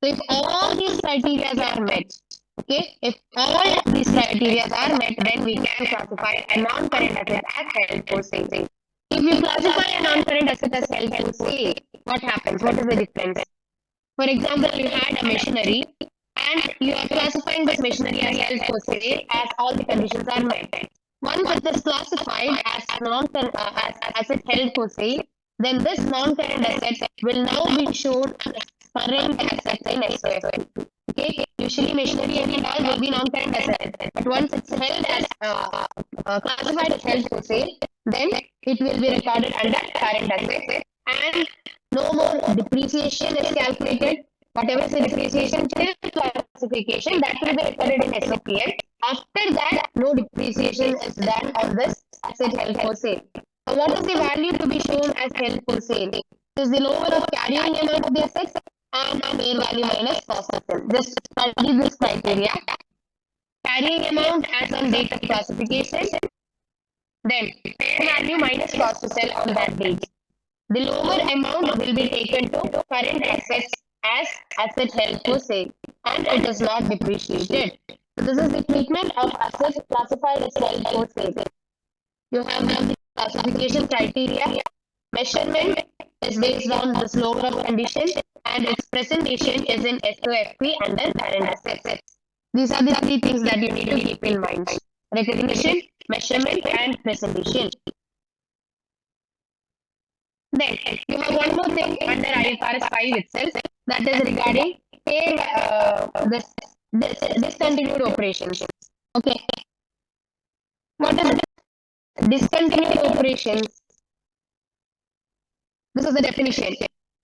So if all these criteria are met, okay, if all these criteria are met, then we can classify a non-current asset as held for sale. If you classify a non-current asset as held for sale, what happens? What is the difference? For example, you had a machinery and you are classifying this machinery as held for sale as all the conditions are met. Once it is classified as as asset held for sale, then this non-current asset will now be shown as current assets in SOF. Okay, usually machinery and all will be non-current assets, but once it's held as classified as held for sale, then it will be recorded under current assets, and no more depreciation is calculated. Whatever is the depreciation till classification, that will be recorded in SOPL. After that, no depreciation is done on this asset held for sale. So what is the value to be shown as held for sale? It is the lower of carrying amount of the assets and fair value minus cost of sale. Just study this criteria. Carrying amount as on date of classification, then fair value minus cost to sell on that date. The lower amount will be taken to current assets as asset held for sale and it is not depreciated. So this is the treatment of assets classified as held for sale. You have the classification criteria. Measurement is based on the slow growth condition and its presentation is in SOFP under current assets. These are the three things that you need to keep in mind. Recognition, measurement and presentation. Then you have one more thing under IFRS 5 itself, that is regarding discontinued operations. Okay. What is discontinued operations? This is the definition.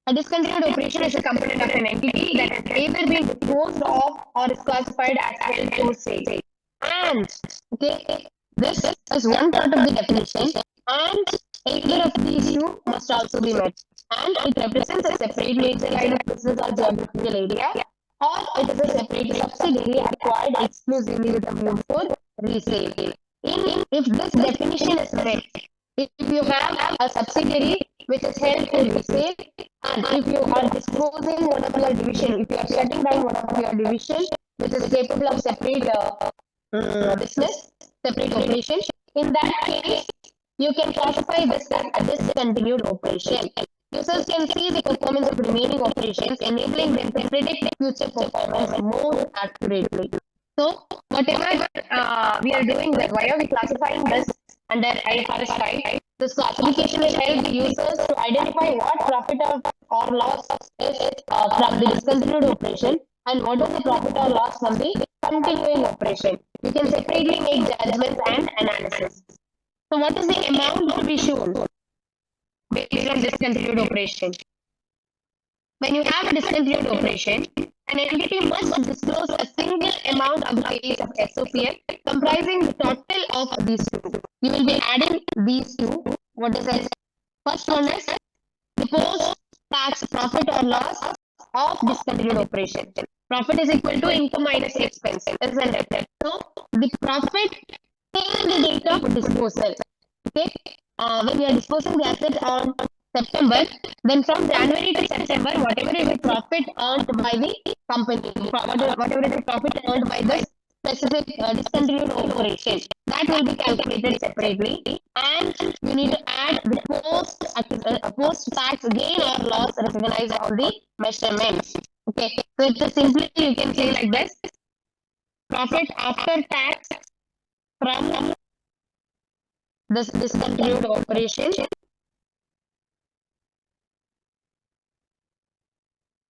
A discontinued operation is a component of an entity that has either been disposed of or is classified as held for sale. And okay, this is one part of the definition, and either of these two must also be met. And it represents a separate major line of business or geographical area, or it is a separate subsidiary acquired exclusively with a view for resale. If this definition is met, if you have a subsidiary which is held for resale, and if you are disposing one of your division, if you are shutting down one of your division which is capable of separate business, separate operation, in that case, you can classify this as a discontinued operation. Users can see the performance of remaining operations, enabling them to predict future performance more accurately. So, whatever we are doing, that why are we classifying this under IFRS 5? This classification will help the users to identify what profit or loss is from the discontinued operation and what is the profit or loss from the continuing operation. You can separately make judgments and analysis. So, what is the amount to be shown based on discontinued operation? When you have a discontinued operation, an entity must disclose a single amount of the case of SOPL comprising the total of these two. You will be adding these two. What is it? First one is the post-tax profit or loss of discontinued operation. Profit is equal to income minus expense, isn't it? So the profit till the date of disposal. Okay. When you are disposing the asset on September, then from January to September, whatever is the profit earned by the company, whatever is the profit earned by the specific discontinued operation, that will be calculated separately, and you need to add the post-tax gain or loss recognized on the measurements. Okay, so it's simply you can say like this: profit after tax from this discontinued operation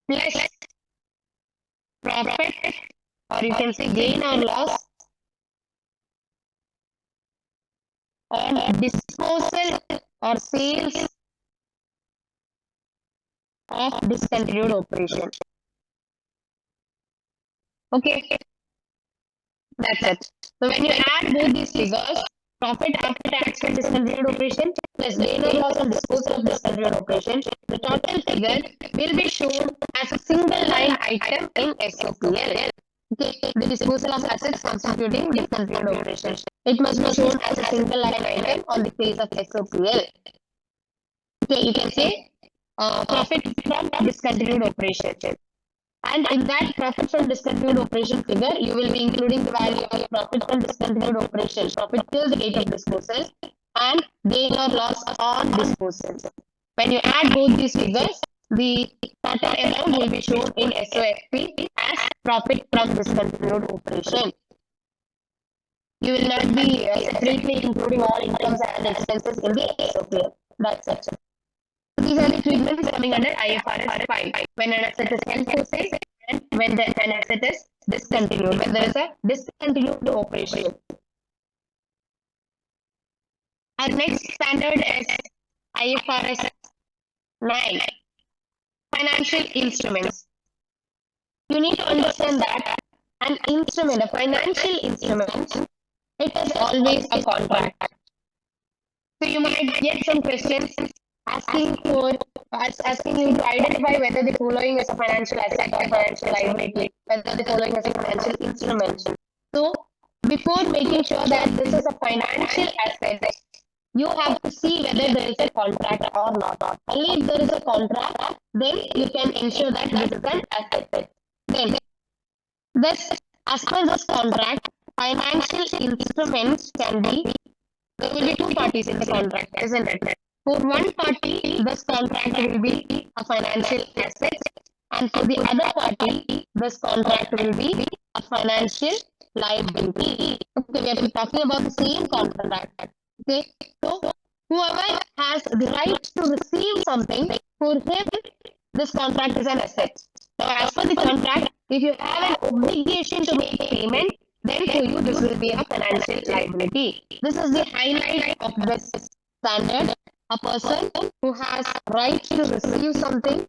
plus profit, or you can say gain or loss on disposal or sales of discontinued operation. Okay, that's it. So when you add both these figures, profit after tax from discontinued operation plus gain or loss on disposal of discontinued operation, the total figure will be shown as a single line item in SOPL. Okay, the disposal of assets constituting discontinued operation. It must be shown as a single line item on the face of SOPL. Okay, you can say profit from discontinued operation. And in that profit from discontinued operation figure, you will be including the value of profit from discontinued operation, profit till the date of disposal, and gain or loss on disposal. When you add both these figures, the total amount will be shown in SOFP as profit from discontinued operation. You will not be separately including all incomes and expenses in the SOPL. That's it. These are the treatments coming under IFRS 5. When an asset is held for sale and when an asset is discontinued, when there is a discontinued operation. Our next standard is IFRS 9. Financial instruments. You need to understand that an instrument, a financial instrument, it is always a contract. So you might get some questions asking you to identify whether the following is a financial asset or financial liability, whether the following is a financial instrument. So before making sure that this is a financial asset, you have to see whether there is a contract or not. Only if there is a contract, then you can ensure that this is an asset. Then this As per this contract, financial instruments can be, there will be two parties in the contract, isn't it? For one party, this contract will be a financial asset, and for the other party, this contract will be a financial liability. Okay, we are talking about the same contract. Okay, so whoever has the right to receive something, for him, this contract is an asset. Now, as per the contract, if you have an obligation to make payment, then for you this will be a financial liability. This is the highlight of this standard. A person who has right to receive something,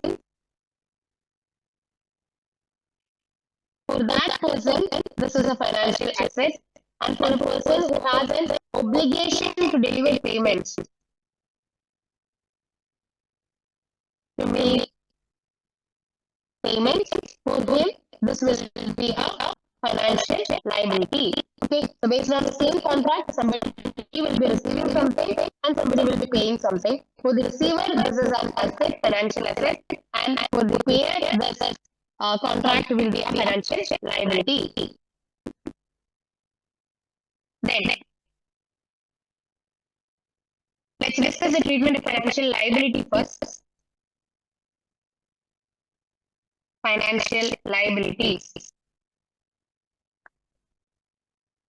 for that person, this is a financial asset. And for a person who has an obligation to deliver payments, to make payments, for him, this will be a financial liability. Okay, so based on the same contract, somebody will be receiving something and somebody will be paying something. For the receiver, this is an asset, financial asset, and for the payer, this contract will be a financial liability. Then, let's discuss the treatment of financial liability first. Financial liabilities.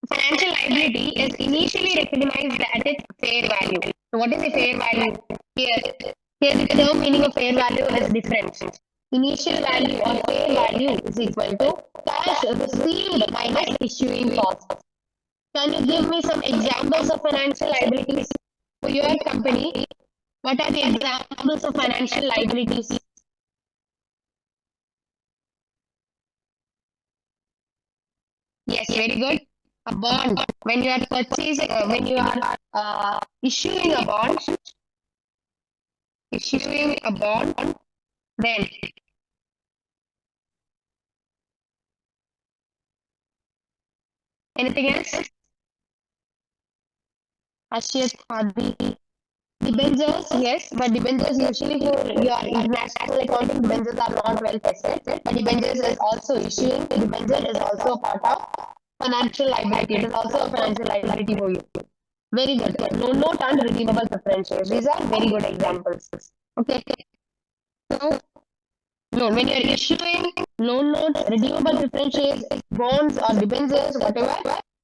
Financial liability is initially recognized at its fair value. So, what is the fair value? Here the term meaning of fair value is different. Initial value or fair value is equal to cash received minus issuing cost. Can you give me some examples of financial liabilities for your company? What are the examples of financial liabilities? Yes, very good. A bond. When you are purchasing, when you are issuing a bond, then anything else? Ashiyat Hadi. Debentures, yes, but debentures usually for your international accounting, debentures are not well tested. But debentures is also issuing, the debenture is also a part of financial liability. It is also a financial liability for you. Very good. Loan note and redeemable preference shares. These are very good examples. Okay. So, loan, when you're issuing loan notes, redeemable preference shares, bonds or debentures, whatever.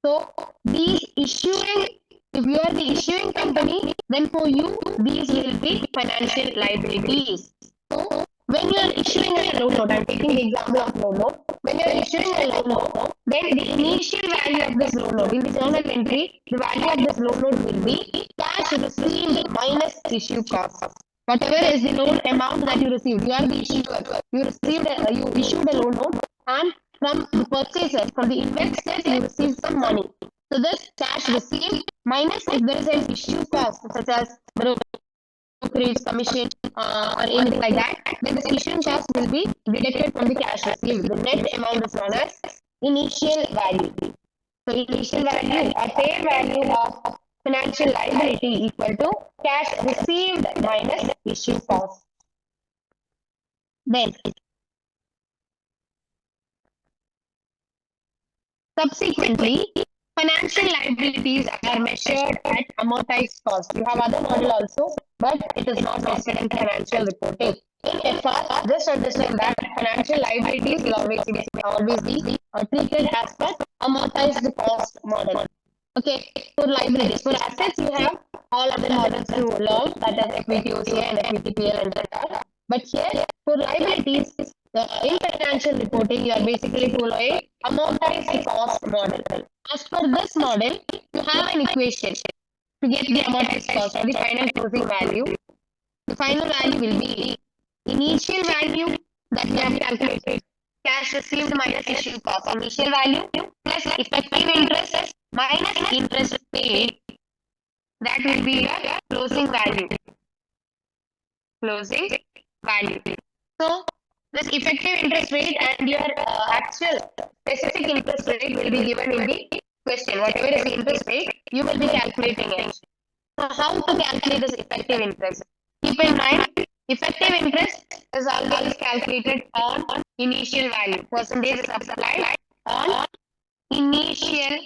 So, these issuing, if you are the issuing company, then for you, these will be financial liabilities. So, when you are issuing a loan note, I'm taking the example of loan note. When you are issuing a loan note, then the initial value of this loan note, in the journal entry, the value of this loan note will be cash received minus issue cost. Whatever is the loan amount that you received, you are the issuer. You issued a loan note, and from the purchaser, from the investors, you received some money. So this cash received minus if there is an issue cost such as brokerage commission or anything like that, then the issue cost will be deducted from the cash received. The net amount is known as initial value. So initial value or fair value of financial liability equal to cash received minus issue cost. Then, subsequently, financial liabilities are measured at amortized cost. You have other model also, but it is not listed in financial reporting. In FR, just understand that financial liabilities will always be treated as per amortized cost model. Okay, for liabilities, for assets, you have all other models to learn, that is equity OCI and equity PL and that. But here, for liabilities, in financial reporting, you are basically following amortized cost model. As per this model, you have an equation to get the amortized cost or the final closing value. The final value will be initial value that we have calculated, cash received minus issue cost, initial value plus effective interest minus interest paid. That will be your closing value. Closing value. So this effective interest rate and your actual specific interest rate will be given in the question. Whatever is the interest rate, you will be calculating it. So how to calculate this effective interest? Keep in mind, effective interest is always calculated on initial value. Percentage is applied on initial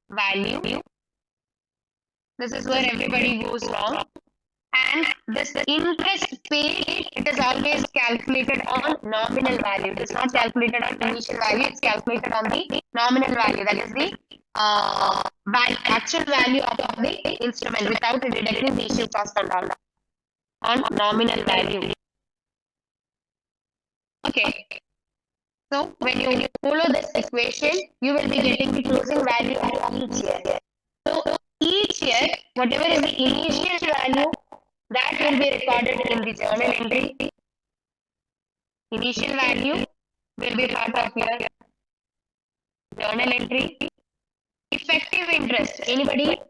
value. This is where everybody goes wrong. And this interest paid, it is always calculated on nominal value. It is not calculated on initial value, it's calculated on the nominal value. That is the actual value of the instrument without deducting the issue cost and all on nominal value. Okay. So when you follow this equation, you will be getting the closing value of each year. So each year, whatever is the initial value, that will be recorded in the journal entry. Initial value will be part of your journal entry. Effective interest. Anybody?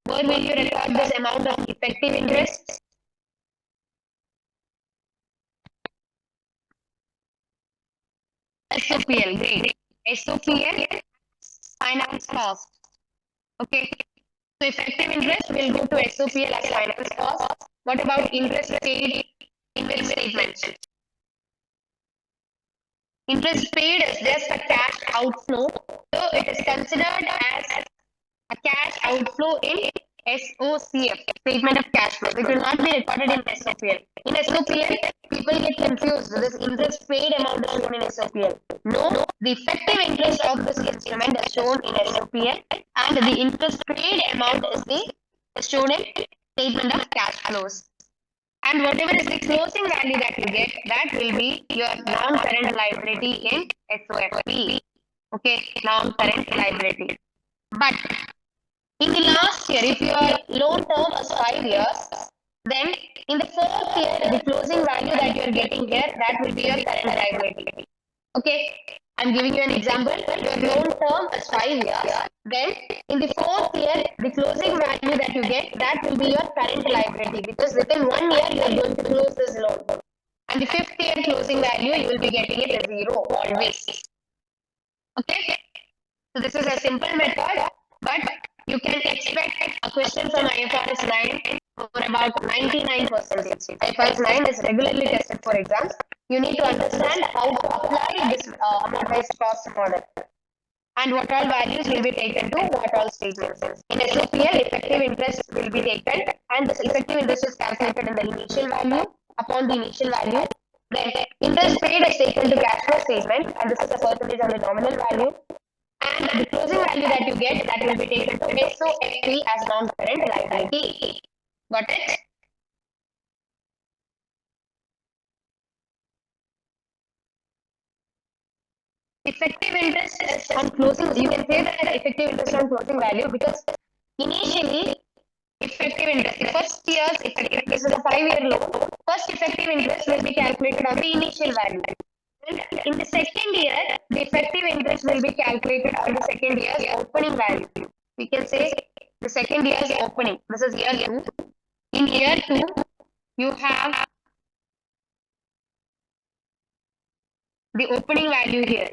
Where will you record this amount of effective interest? SOPL. Great. SOPL, finance cost. Okay. So effective interest will go to SOPL as finance cost. What about interest paid in which statement? Interest paid is just a cash outflow. So it is considered as a cash outflow in SOCF, statement of cash flow. It will not be recorded in SOPL. In SOPL, people get confused. This interest paid amount is shown in SOPL. No, the effective interest of this instrument is shown in SOPL, and the interest paid amount is shown in statement of cash flows. And whatever is the closing value that you get, that will be your non-current liability in SOFP. Okay, non-current liability. But in the last year, if your loan term is 5 years, then in the 4th year, the closing value that you are getting here, that will be your current liability. Okay, I'm giving you an example. Your loan term is 5 years. Then in the 4th year, the closing value that you get, that will be your current liability, because within 1 year, you are going to close this loan. And the 5th year closing value, you will be getting it as 0 always. Okay, so this is a simple method, but you can expect a question from IFRS 9 for about 99%. IFRS 9 is regularly tested for exams. You need to understand how to apply this amortized cost model and what all values will be taken to what all statements. In SOPL, effective interest will be taken, and this effective interest is calculated in the initial value. Upon the initial value, then interest paid is taken to cash flow statement, and this is the percentage on the nominal value. And the closing value that you get, that will be taken to SOFP as non-current liability. Got it? Effective interest is on closing. You can say that effective interest on closing value, because initially effective interest, the first year's effective, this is a 5-year loan. First effective interest will be calculated on the initial value. And in the second year, the effective interest will be calculated on the second year's opening value. We can say the second year's opening. This is year 2. In year 2, you have the opening value here.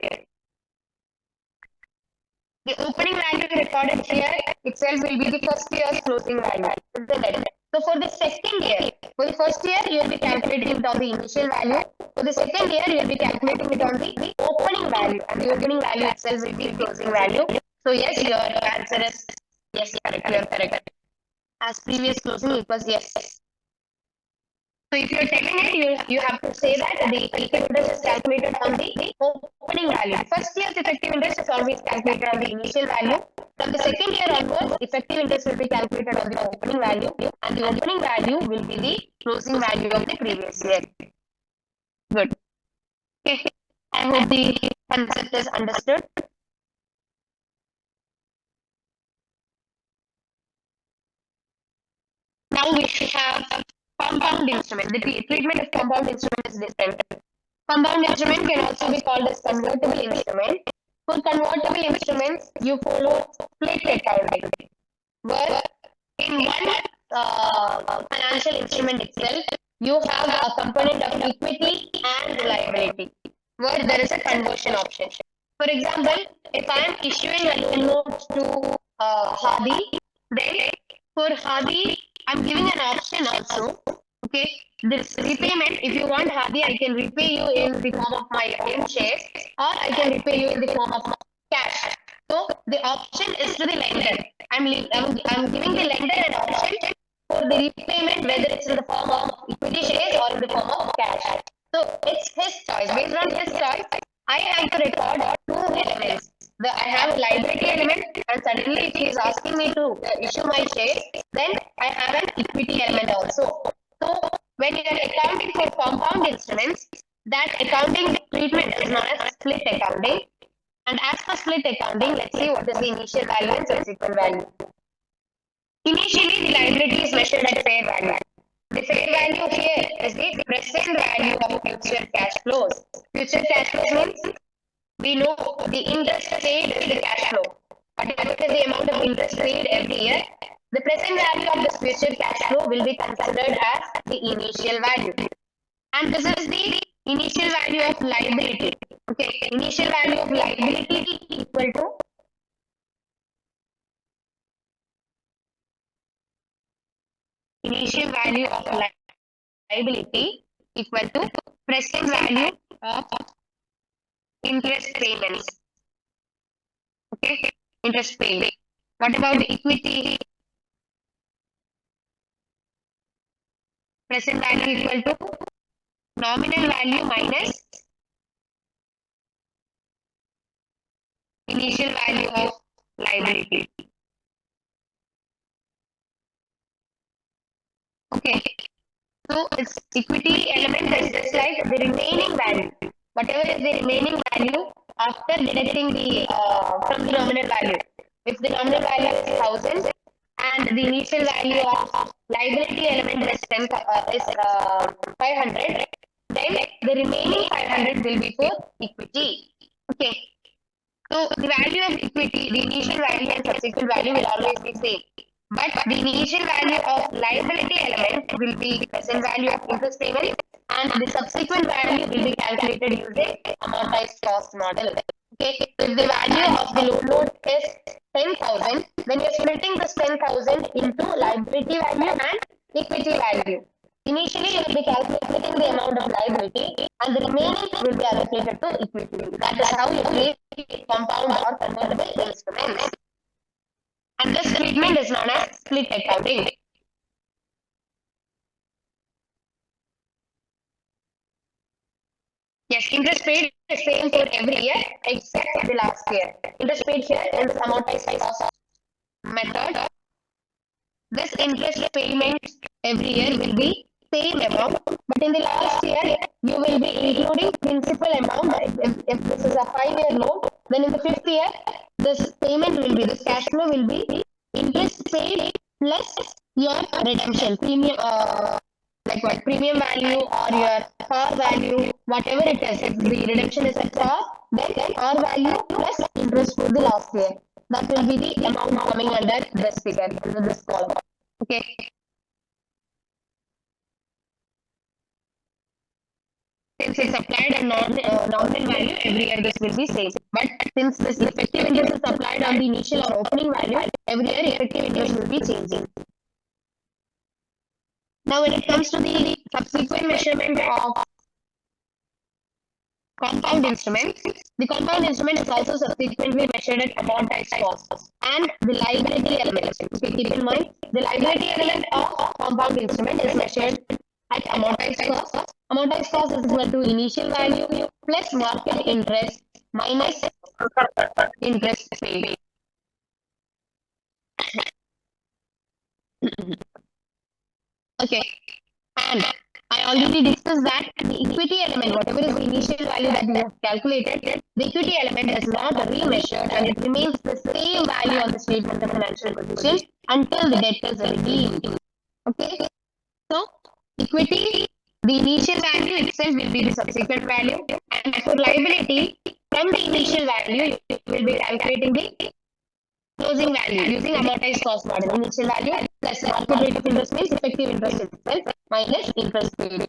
The opening value recorded here itself will be the first year's closing value, isn't it? So for the second year, for the first year, you will be calculating it on the initial value. For the second year, you will be calculating it on the opening value, and the opening value itself will be closing value. So yes, your answer is yes, correct. You are correct. As previous closing equals yes. So if you are telling it, you have to say that the effective interest is calculated on the opening value. First year's effective interest is always calculated on the initial value. From the second year onwards, effective interest will be calculated on the opening value, and the opening value will be the closing value of the previous year. Good. Okay. I hope the concept is understood. Now we have compound instrument. The treatment of compound instrument is different. Compound instrument can also be called as convertible instrument. For convertible instruments, you follow split accounting, where in one financial instrument itself, you have a component of equity and liability, where there is a conversion option. For example, if I am issuing a loan note to Hadi, then for Hadi, I'm giving an option also. Okay, this repayment, if you want Hadi, I can repay you in the form of my own shares, or I can repay you in the form of cash. So the option is to the lender. I'm giving the lender an option for the repayment, whether it's in the form of equity shares or in the form of cash. So it's his choice. Based on his choice, I have to record two elements. I have a liability element, and suddenly if he is asking me to issue my shares, then I have an equity element also. So when you are accounting for compound instruments, that accounting treatment is known as split accounting. And as per split accounting, let's see what is the initial value and subsequent value. Initially, the liability is measured at fair value. The fair value here is the present value of future cash flows. Future cash flows means we know the interest paid is the cash flow. Whatever is the amount of interest paid every year, the present value of this future cash flow will be considered as the initial value. And this is the initial value of liability. Okay, initial value of liability equal to initial value of liability equal to present value of interest payments. Okay, interest paid. What about the equity? Present value equal to nominal value minus initial value of liability. Okay, so its equity element is just like the remaining value. Whatever is the remaining value after deducting the from the nominal value. If the nominal value is 1,000 and the initial value of liability element is 500, then the remaining 500 will be for equity. Okay. So the value of equity, the initial value and subsequent value will always be same. But the initial value of liability element will be the present value of interest payment, and the subsequent value will be calculated using amortized cost model. Okay, if the value of the loan note is 10,000, then you're splitting this 10,000 into liability value and equity value. Initially, you will be calculating the amount of liability, and the remaining will be allocated to equity. That is how you create compound or convertible instruments. And this treatment is known as split accounting. Yes, interest paid is same for every year except the last year. Interest paid here in this amortized cost method. This interest payment every year will be same amount, but in the last year you will be including principal amount. If this is a 5-year loan, then in the 5th year this payment will be, this cash flow will be interest paid plus your redemption premium, like what premium value or your par value, whatever it is. If the redemption is at par, then par value plus interest for the last year. That will be the amount coming under this figure, under this column. Okay. Since it's applied on nominal value, every year this will be same. But since this effective interest is applied on the initial or opening value, every year effective interest will be changing. Now, when it comes to the subsequent measurement of compound instruments, the compound instrument is also subsequently measured at amortized cost and the liability element. Okay, keep in mind, the liability element of compound instrument is measured at amortized cost. Amortized cost is equal to initial value plus market interest minus interest paid. Okay, and I already discussed that the equity element, whatever is the initial value that we have calculated, the equity element is not remeasured and it remains the same value on the statement of financial position until the debt is redeemed. Okay, so equity, the initial value itself will be the subsequent value, and for liability, from the initial value, you will be calculating the closing value using amortized cost model. Initial value plus market rate of interest means effective interest itself minus interest paid.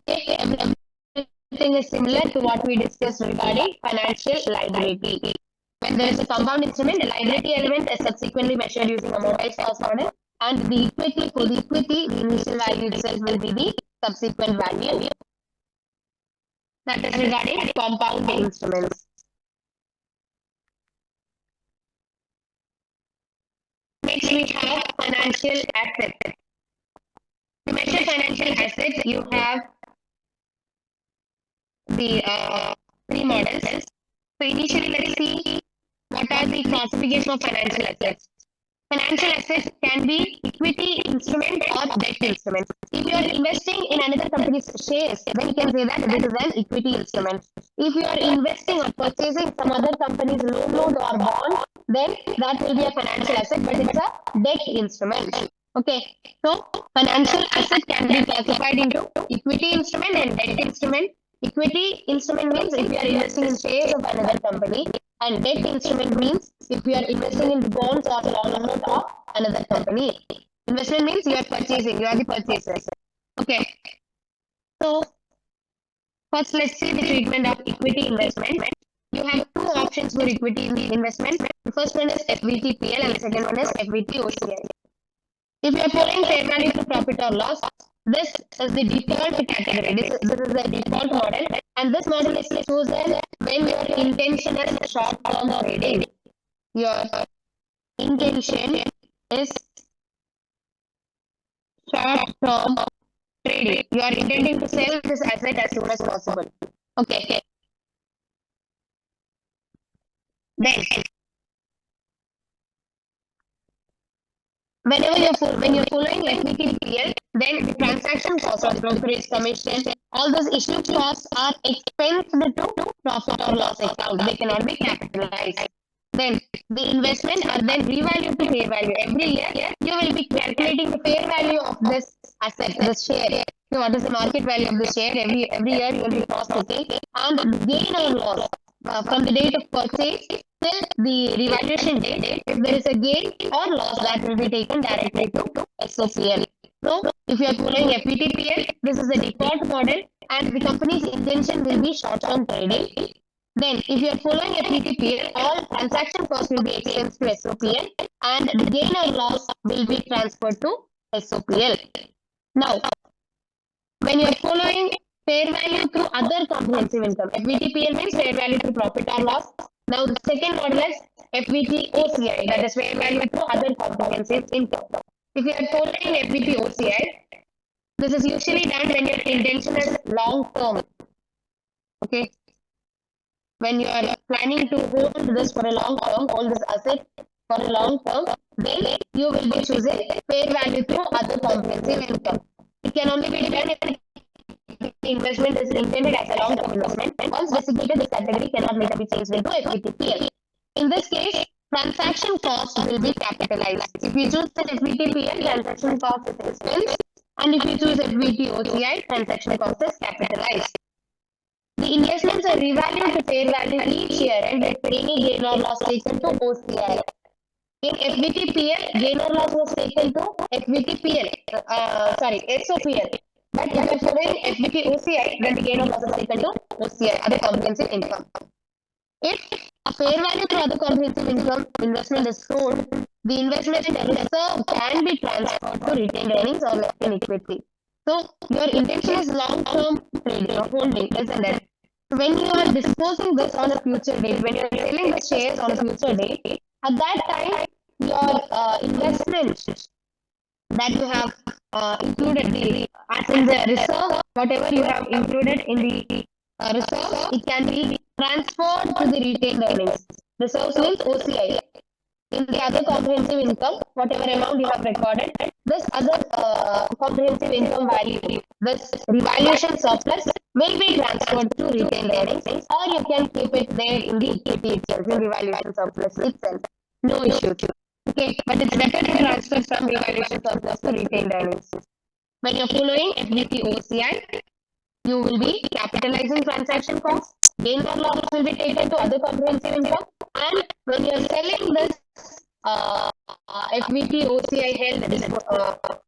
Okay, everything is similar to what we discussed regarding financial liability. When there is a compound instrument, the liability element is subsequently measured using amortized cost model, and the equity, for the equity, the initial value itself will be the subsequent value. That is regarding compound instruments. Next, we have financial assets. To measure financial assets, you have the three models. So initially, let's see what are the classification of financial assets. Financial assets can be equity instrument or debt instrument. If you are investing in another company's shares, then you can say that this is an equity instrument. If you are investing or purchasing some other company's loan or bond, then that will be a financial asset, but it's a debt instrument. Okay, so financial asset can be classified into equity instrument and debt instrument. Equity instrument means if you are investing in shares of another company, and debt instrument means if you are investing in bonds or loan note of another company. Investment means you are purchasing, you are the purchaser. Okay. So first let's see the treatment of equity investment. You have two options for equity investment. The first one is FVTPL and the second one is FVTOCI. If you are following fair value to profit or loss, this is the default category. This is the default model, and this model is chosen when your intention is short-term trading. Your intention is short-term trading. You are intending to sell this asset as soon as possible. Okay. Then, when you're following FVTPL, then the transaction cost or brokerage commission, all those issue costs are expensed to profit or loss account. They cannot be capitalized. Then the investment are then revalued to fair value. Every year, you will be calculating the fair value of this asset, this share. So what is the market value of the share? Every year you will be cost checking and gain or loss from the date of purchase till the revaluation date. If there is a gain or loss, that will be taken directly to SOPL. So if you are following FVTPL, this is the default model, and the company's intention will be short-term trading. Then, if you are following FVTPL, all transaction costs will be expensed to SOPL, and the gain or loss will be transferred to SOPL. Now, when you are following fair value through other comprehensive income, FVTPL means fair value through profit or loss. Now, the second model is FVTOCI, that is fair value through other comprehensive income. If you are following FVTOCI, this is usually done when your intention is long term. Okay. When you are planning to hold this for a long term, hold this asset for a long term, then you will be choosing fair value through other comprehensive income. It can only be done if the investment is intended as a long-term investment, and once designated, this category cannot later be changed into FVTPL. In this case, transaction cost will be capitalized. If you choose the FVTPL, transaction cost is expense, and if you choose FVTOCI, transaction cost is capitalized. The investments are revalued to fair value each year, and if any gain or loss taken to OCI. In FVTPL, gain or loss was taken to SOPL. But if you are following FVTOCI, then the gain or loss is taken to OCI, other comprehensive income. If a fair value to other comprehensive income investment is sold, the investment reserve can be transferred to retained earnings or left in equity. So your intention is long-term trading or holding, isn't it? So when you are disposing this on a future date, when you are selling the shares on a future date, at that time your investment that you have included as in the reserve, whatever you have included in the reserve, it can be transferred to the retained earnings. Reserves means OCI. In the other comprehensive income, whatever amount you have recorded, this other comprehensive income value, this revaluation surplus will be transferred to retained earnings, or you can keep it there in the equity itself, in revaluation surplus itself. No issue. Okay, but it's better to transfer some revaluation surplus to retained earnings. When you're following FVTOCI, you will be capitalizing transaction costs, gain or loss will be taken to other comprehensive income, and when you are selling this FVTOCI held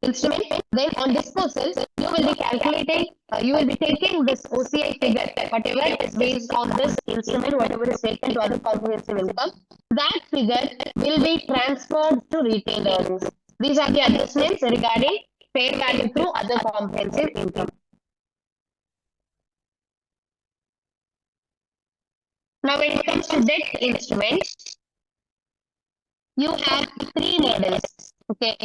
instrument, then on disposal, you will be calculating, you will be taking this OCI figure, whatever is based on this instrument, whatever is taken to other comprehensive income, that figure will be transferred to retained earnings. These are the adjustments regarding fair value through other comprehensive income. Now, when it comes to debt instruments, you have three models. Okay.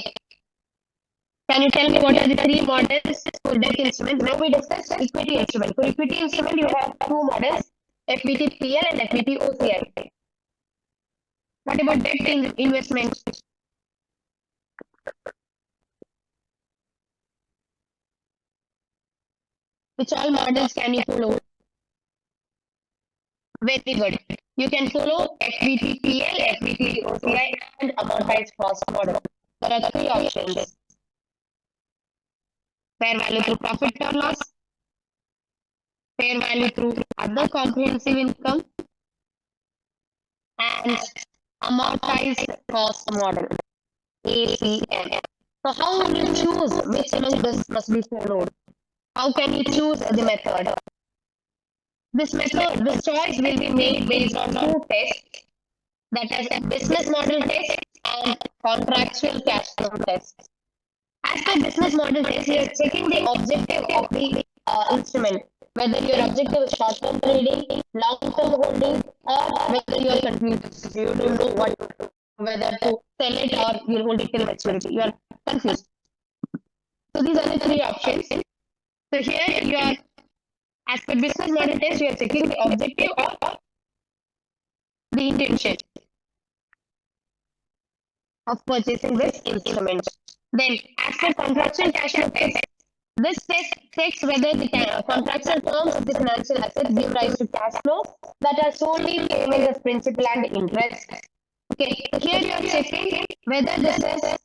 Can you tell me what are the three models for debt instruments? Now we discussed equity instrument. For equity instrument, you have two models, FVTPL and FVTOCI. What about debt investment? Which all models can you follow? Very good. You can follow FVTPL, FVTOCI, and amortized cost model. There are three options. Fair value through profit or loss, fair value through other comprehensive income, and amortized cost model, ACM. So how will you choose which among this must be followed? How can you choose the method? This choice will be made based on two tests, that is a business model test and contractual cash flow test. As per business model test, you are checking the objective of the instrument, whether your objective is short-term trading, long-term holding, or whether you are confused. You don't know whether to sell it or you'll hold it till maturity. You are confused. So these are the three options. So here you are, as per business model test, you are checking the objective or the intention of purchasing this instrument. Then, as per contractual cash flow test, this test checks whether the contractual terms of the financial assets give rise to cash flow that are solely payments of principal and interest. Okay, here you are checking whether this is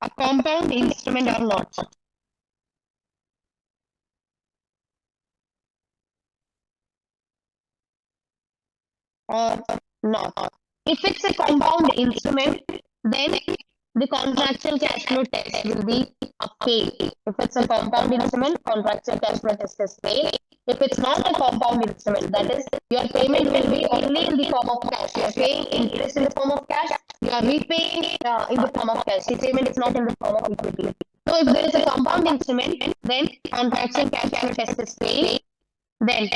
a compound instrument or not. Or not. If it's a compound instrument, then the contractual cash flow test will be a fail. If it's a compound instrument, contractual cash flow test is fail. If it's not a compound instrument, that is, your payment will be only in the form of cash. You are paying interest in the form of cash. You are repaying in the form of cash. The payment is not in the form of equity. So if there is a compound instrument, then contractual cash flow test is fail. Then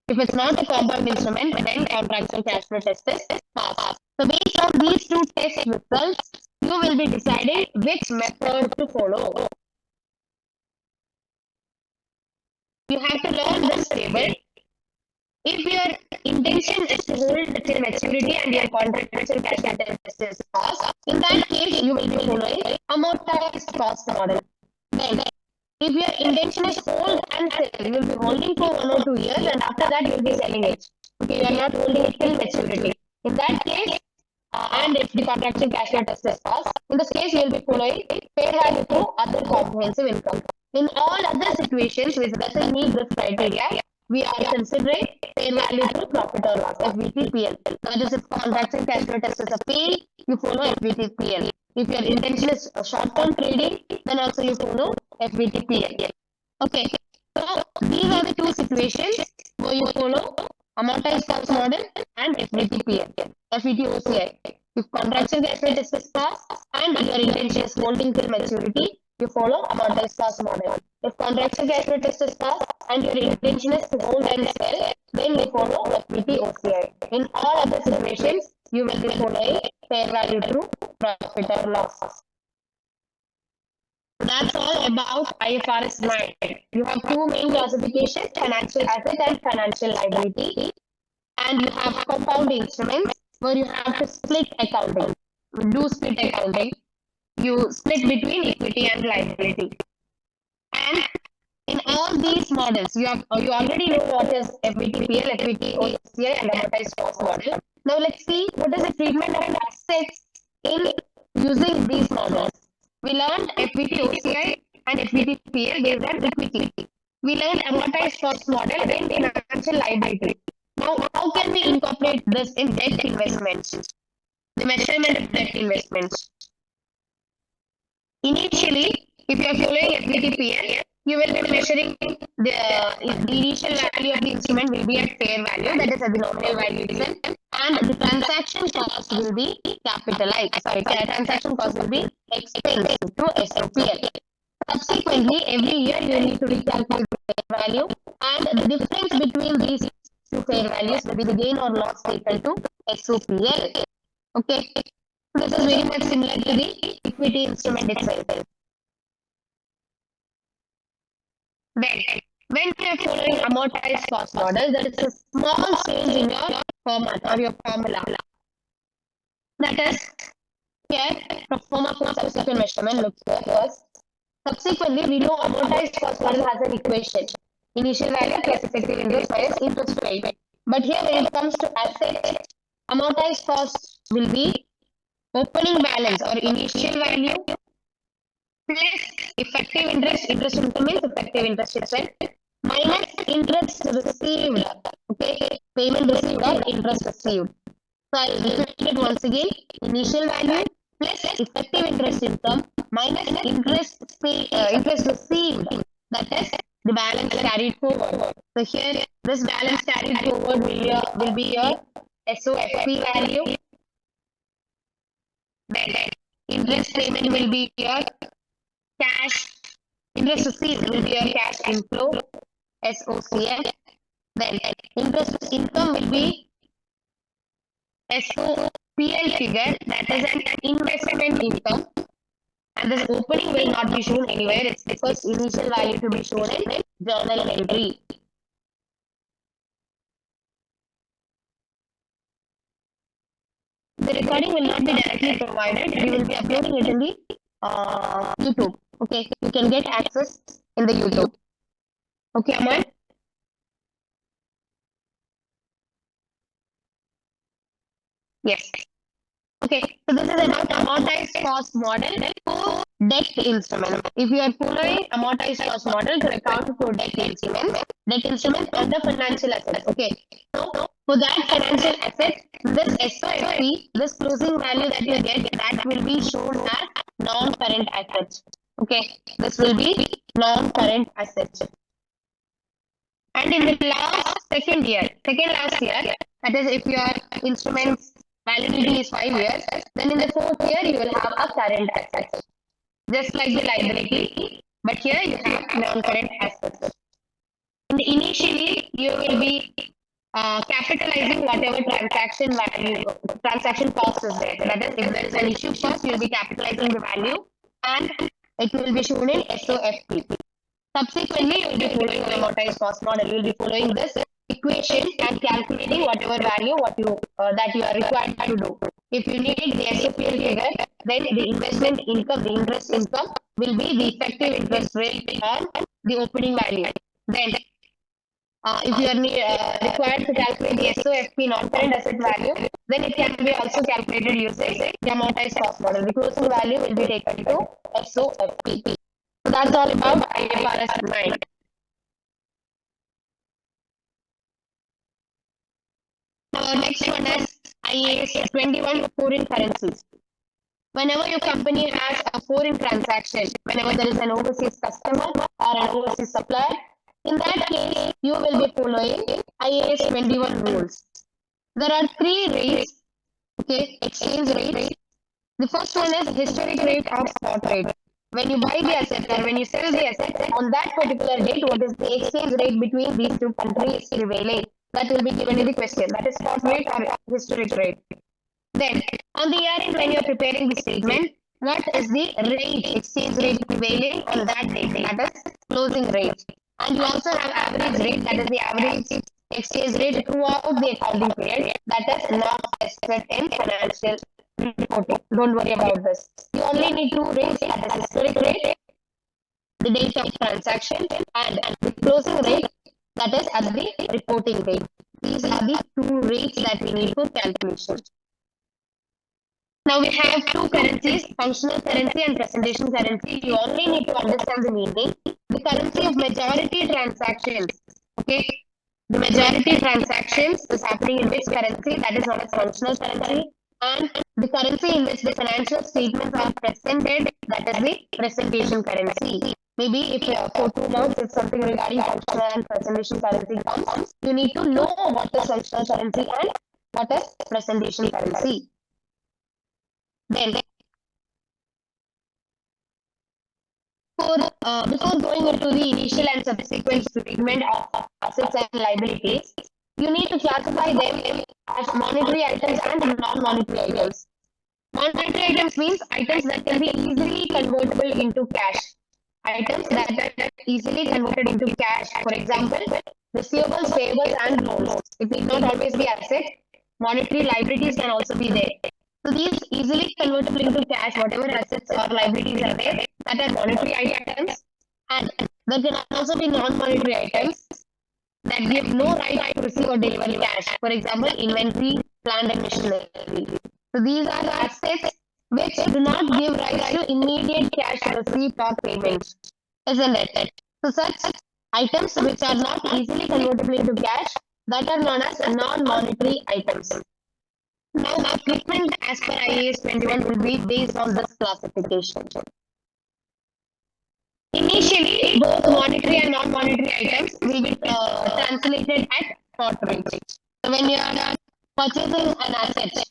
if it's not a compound instrument, then contractual cash flow test is passed. So based on these two test results, you will be deciding which method to follow. You have to learn this table. If your intention is to hold till maturity and your contractual cash flow test is passed, in that case, you will be following amortized cost model. Then if your intention is hold and sell, you will be holding for 1 or 2 years and after that you will be selling it. Okay, you are not holding it till maturity. In that case, and if the contractual cash flow test is passed, in this case you will be following fair value through other comprehensive income. In all other situations which doesn't meet this criteria, we are considering fair value through profit or loss, FVTPL. That is, if contractual cash flow test is a fail, you follow FVTPL. If your intention is short-term trading, then also you follow FVTPL. Okay, so these are the two situations where you follow amortized cost model and FVTPL, FVTOCI. If contractual cash flow test is passed and your intention is holding till maturity, you follow amortized cost model. If contractual cash flow test is passed and your intention is to hold and sell, then you follow FVTOCI. In all other situations, you will be following fair value through profit or loss. That's all about IFRS 9. You have two main classifications, financial asset and financial liability. And you have compound instruments where you have to split accounting. Do split accounting. You split between equity and liability. And in all these models, you already know what is FVTPL, FVTOCI, and amortized cost model. Now let's see what is the treatment of assets in using these models. We learned FVTOCI and FVTPL based on equity. We learned amortized cost model in financial liability. Now, how can we incorporate this in debt investments? The measurement of debt investments. Initially, if you are following FVTPL, you will be measuring the initial value of the instrument will be at fair value, that is at the nominal value itself, and the transaction cost will be capitalized. Sorry, transaction cost will be expensed to SOPL. Subsequently, every year you need to recalculate the fair value, and the difference between these two fair values will be the gain or loss taken to SOPL. Okay. This is very much similar to the equity instrument itself. Then, when you are following amortized cost model, there is a small change in your format or your formula. That is, here, pro forma for subsequent measurement looks like first. Subsequently, we know amortized cost model has an equation. Initial value plus effective interest minus interest rate. But here, when it comes to asset, amortized cost will be opening balance or initial value plus effective interest, interest income means effective interest itself, minus interest received, okay, payment received or interest received. So I will repeat it once again, initial value plus effective interest income minus interest received, that is the balance carried forward. So here this balance carried forward will be your SOFP value, then interest payment will be your cash, interest received will be your cash inflow, SOCF. Then interest income will be SOPL figure, that is an investment income. And this opening will not be shown anywhere. It's the first initial value to be shown in journal entry. The recording will not be directly provided. We will be uploading it in the YouTube. Okay, you can get access in the YouTube. Okay, Aman? Yes. Okay, so this is about amortized cost model for debt instrument. If you are following amortized cost model to account for debt instruments under financial assets. Okay, so for that financial asset, this SOFP, this closing value that you get, that will be shown as non-current assets. Okay, this will be non-current assets. And in the second last year, that is if your instruments validity is 5 years, then in the fourth year you will have a current asset, just like the liability, but here you have non-current assets. And initially, you will be capitalizing whatever transaction cost is there. That is, if there is an issue cost, you will be capitalizing the value and it will be shown in SOFP. Subsequently, you will be following an amortized cost model. You will be following this equation and calculating whatever value that you are required to do. If you need the SOPL figure, then the investment income, the interest income will be the effective interest rate on the opening value. Then, if you are required to calculate the SOFP non-current asset value, then it can be also calculated using the amortized cost model. The closing value will be taken to SOFP. So that's all about IFRS 9. Now, next one is IAS 21 foreign currencies. Whenever your company has a foreign transaction, whenever there is an overseas customer or an overseas supplier, in that case, you will be following IAS 21 rules. There are 3 rates, okay, exchange rates. The first one is historic rate or spot rate. When you buy the asset or when you sell the asset, on that particular date, what is the exchange rate between these two countries prevailing? That will be given in the question. That is spot rate or historic rate. Then, on the year end, when you are preparing the statement, what is the rate, exchange rate prevailing on that date? That is closing rate. And you also have average rate, that is the average exchange rate throughout the accounting period. That is not tested in financial reporting. Don't worry about this. You only need 2 rates, that is historic rate, the date of transaction, and the closing rate, that is at the reporting date. These are the 2 rates that we need for calculation. Now we have 2 currencies, functional currency and presentation currency. You only need to understand the meaning. The currency of majority transactions, okay? The majority transactions is happening in which currency? That is known as functional currency. And the currency in which the financial statements are presented, that is the presentation currency. Maybe if for 2 months, if something regarding functional and presentation currency comes, you need to know what is functional currency and what is presentation currency. Then, before going into the initial and subsequent treatment of assets and liabilities, you need to classify them as monetary items and non-monetary items. Monetary items means items that can be easily convertible into cash. Items that are easily converted into cash. For example, receivables, payables, and loans. It need not always be asset. Monetary liabilities can also be there. So these easily convertible into cash, whatever assets or liabilities are there, that are monetary items, and there can also be non-monetary items that give no right to receive or deliver cash. For example, inventory, plant, and machinery. So these are assets which do not give rise to immediate cash receipt or payment, isn't it? So such items which are not easily convertible into cash, that are known as non-monetary items. Now, treatment as per IAS 21 will be based on this classification. Initially, both monetary and non-monetary items will be translated at spot rate. So when you are purchasing an asset,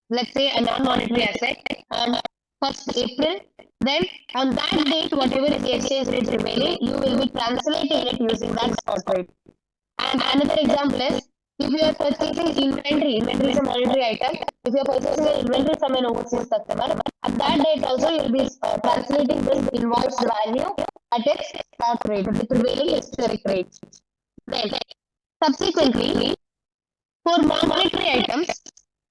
let's say a non-monetary asset on 1st April, then on that date, whatever is the exchange rate remaining, you will be translating it using that spot rate. And another example is if you are purchasing inventory is a monetary item. If you are purchasing an inventory from an overseas customer, at that date also you will be translating this invoice value at its spot rate, the prevailing historic rate. Then, subsequently, for monetary items,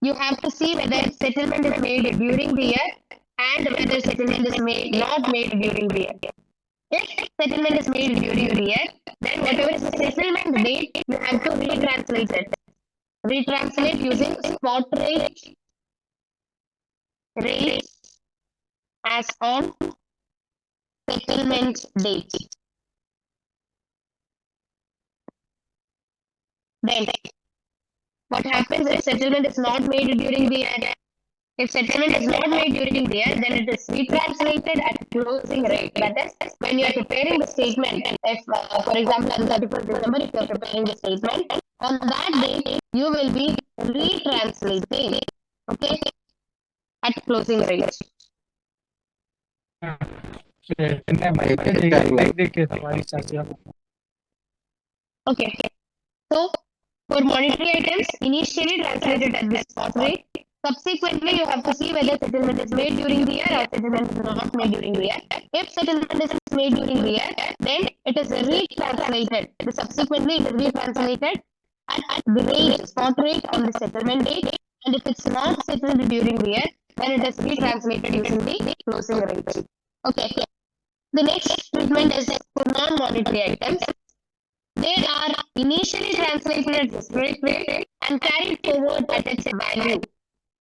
you have to see whether settlement is made during the year and whether settlement is not made during the year. If settlement is made during the year, then whatever is the settlement date, you have to retranslate it. Retranslate using spot rate as on settlement date. Then what happens if settlement is not made during the year? If settlement is not made during the year, then it is retranslated at closing rate. That is, when you are preparing the statement, if, for example, on 31st December, if you are preparing the statement, on that date, you will be retranslating, okay, at closing rate. Okay, so for monetary items, initially translated at the spot rate. Subsequently, you have to see whether settlement is made during the year or settlement is not made during the year. If settlement is made during the year, then it is retranslated. Subsequently, it is retranslated at the rate, spot rate on the settlement date. And if it's not settled during the year, then it is retranslated using the closing rate. Okay. The next treatment is for non-monetary items. They are initially translated at historic rate and carried forward at its value,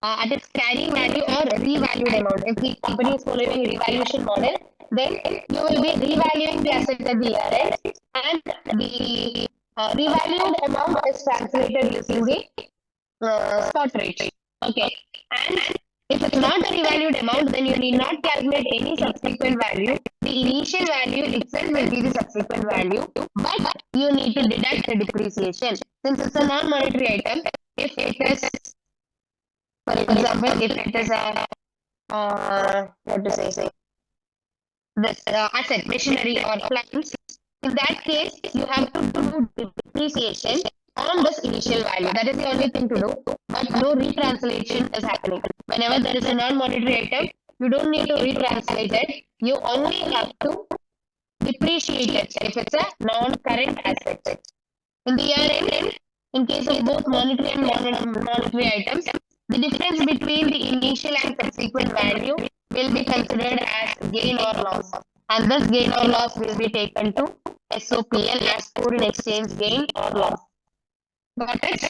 at its carrying value or revalued amount. If the company is following a revaluation model, then you will be revaluing the asset at the year end, and the revalued amount is translated using the spot rate. Okay, and if it's not a revalued amount, then you need not calculate any subsequent value. The initial value itself will be the subsequent value, but you need to deduct the depreciation. Since it's a non-monetary item, if it is, for example, if it is a, what to say, this asset, machinery or plants, in that case, you have to do depreciation on this initial value. That is the only thing to do, but no retranslation is happening. Whenever there is a non-monetary item, you don't need to retranslate it. You only have to depreciate it if it's a non-current asset. In the year end, in case of both monetary and non-monetary items, the difference between the initial and subsequent value will be considered as gain or loss. And this gain or loss will be taken to SOPL as foreign exchange gain or loss. Got it?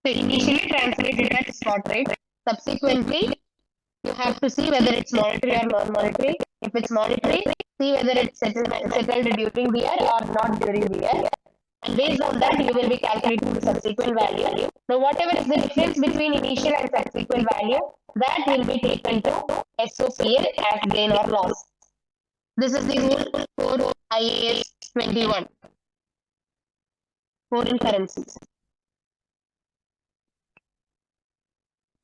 So initially translated at spot rate. Subsequently, you have to see whether it's monetary or non-monetary. If it's monetary, see whether it's settled during the year or not during the year. And based on that, you will be calculating the subsequent value. Now, whatever is the difference between initial and subsequent value, that will be taken to SOPL as gain or loss. This is the rule for IAS 21, foreign currencies.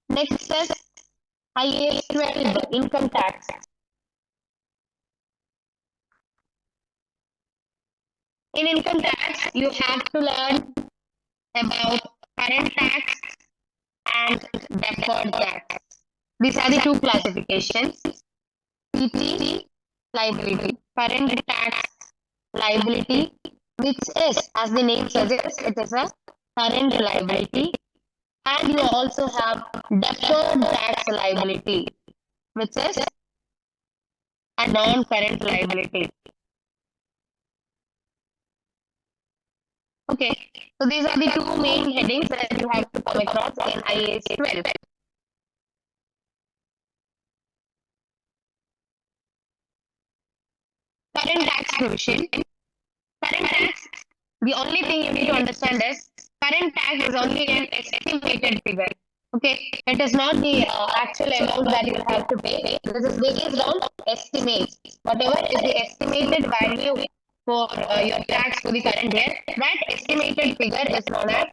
Next is IAS 12, income tax. In income tax, you have to learn about current tax and deferred tax. These are the two classifications. PT liability, current tax liability, which is, as the name suggests, it is a current liability. And you also have deferred tax liability, which is a non-current liability. Okay, so these are the two main headings that you have to come across in IAS 12. Current tax provision. Current tax, the only thing you need to understand is current tax is only an estimated figure. Okay, it is not the actual amount that you have to pay. This is based on estimates. Whatever is the estimated value for your tax for the current year, that estimated figure is known as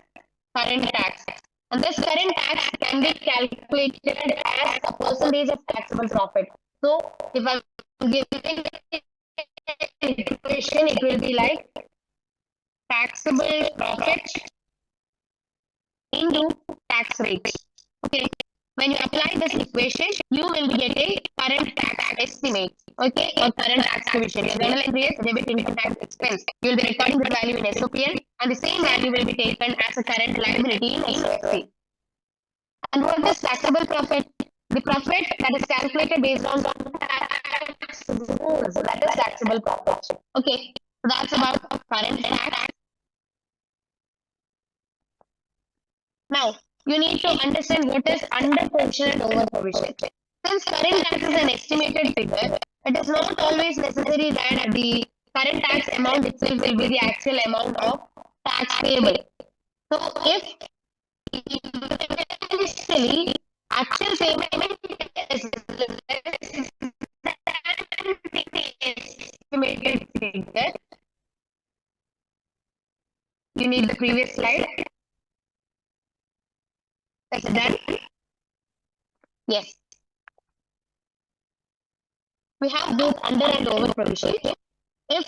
current tax. And this current tax can be calculated as a percentage of taxable profit. So if I'm giving an equation, it will be like taxable profit into tax rate. Okay. When you apply this equation, you will be getting current tax estimate. Okay, or current tax provision. Your journal entry is debit income tax expense. You will be recording this value in SOPL, and the same value will be taken as a current liability in SOFC. And what is taxable profit? The profit that is calculated based on tax rules. That is taxable profit. Okay, so that's about current tax. Now, you need to understand what is under provision and over provision. Since current tax is an estimated figure, it is not always necessary that the current tax amount itself will be the actual amount of tax payable. So, if initially actual payment is less than the estimated figure, you need the previous slide. Is it done? Yes. We have both under and over provision. If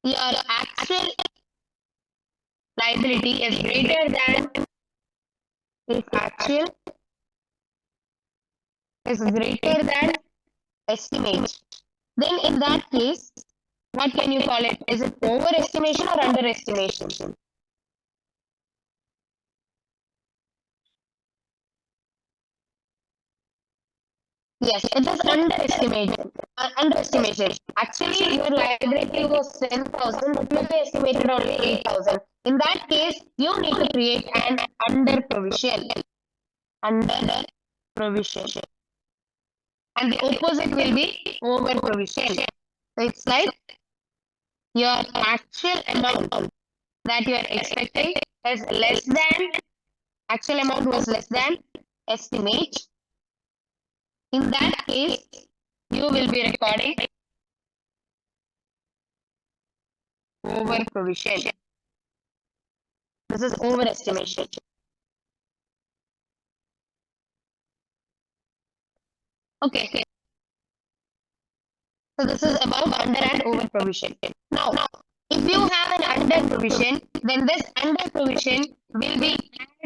your actual liability is greater than, if actual is greater than estimate, then in that case, what can you call it? Is it overestimation or underestimation? Yes, it is underestimation. Underestimation. Actually, your liability was 10,000, but you estimated only 8,000. In that case, you need to create an under provision. Under provision. And the opposite will be over provision. So it's like your actual amount that you are expecting is less than, actual amount was less than estimate. In that case, you will be recording over provision. This is overestimation. Okay. So this is about under and over provision. Now, if you have an under provision, then this under provision will be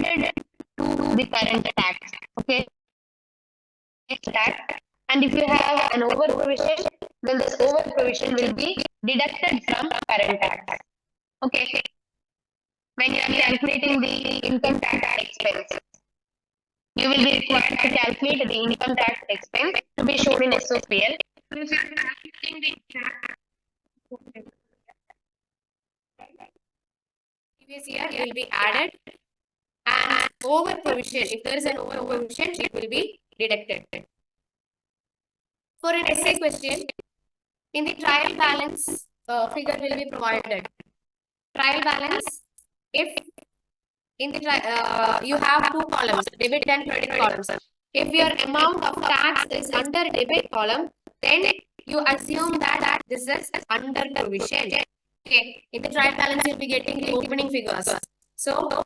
added to the current tax. Okay. Tax. And if you have an over provision, then this over provision will be deducted from current tax. Okay. When you are calculating the income tax expense, you will be required to calculate the income tax expense to be shown in SOPL. Previous year will be added, and over provision, if there is an over provision, it will be deducted. For an essay question, in the trial balance figure will be provided. Trial balance, if in the you have two columns, debit and credit columns. If your amount of tax is under debit column, then you assume that this is under provision. Okay, in the trial balance, you'll be getting the opening figures. So,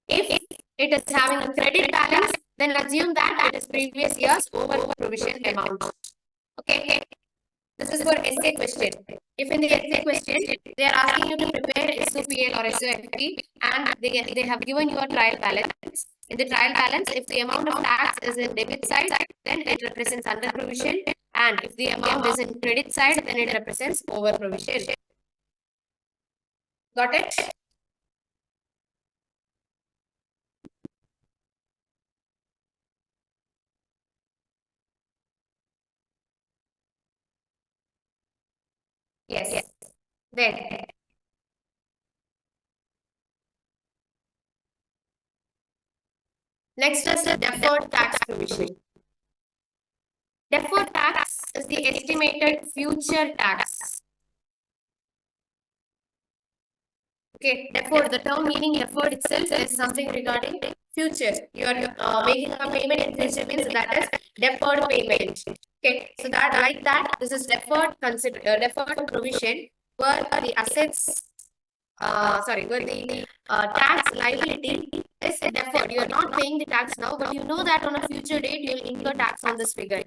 if it is having a credit balance, then assume that it is previous year's over provision amount. Okay, this is for essay question. If in the essay question, they are asking you to prepare SOPL or SOFP and they have given you a trial balance, In the trial balance, if the amount of tax is in debit side, then it represents under provision. And if the amount is in credit side, then it represents over provision. Got it? Yes. Then next is the deferred tax provision. Deferred tax is the estimated future tax. Okay, deferred, the term meaning deferred itself is something regarding future. You are making a payment in future means that is deferred payment. Okay, so that like that, this is deferred deferred provision where the assets, where the tax liability is deferred. You are not paying the tax now, but you know that on a future date you will incur tax on this figure.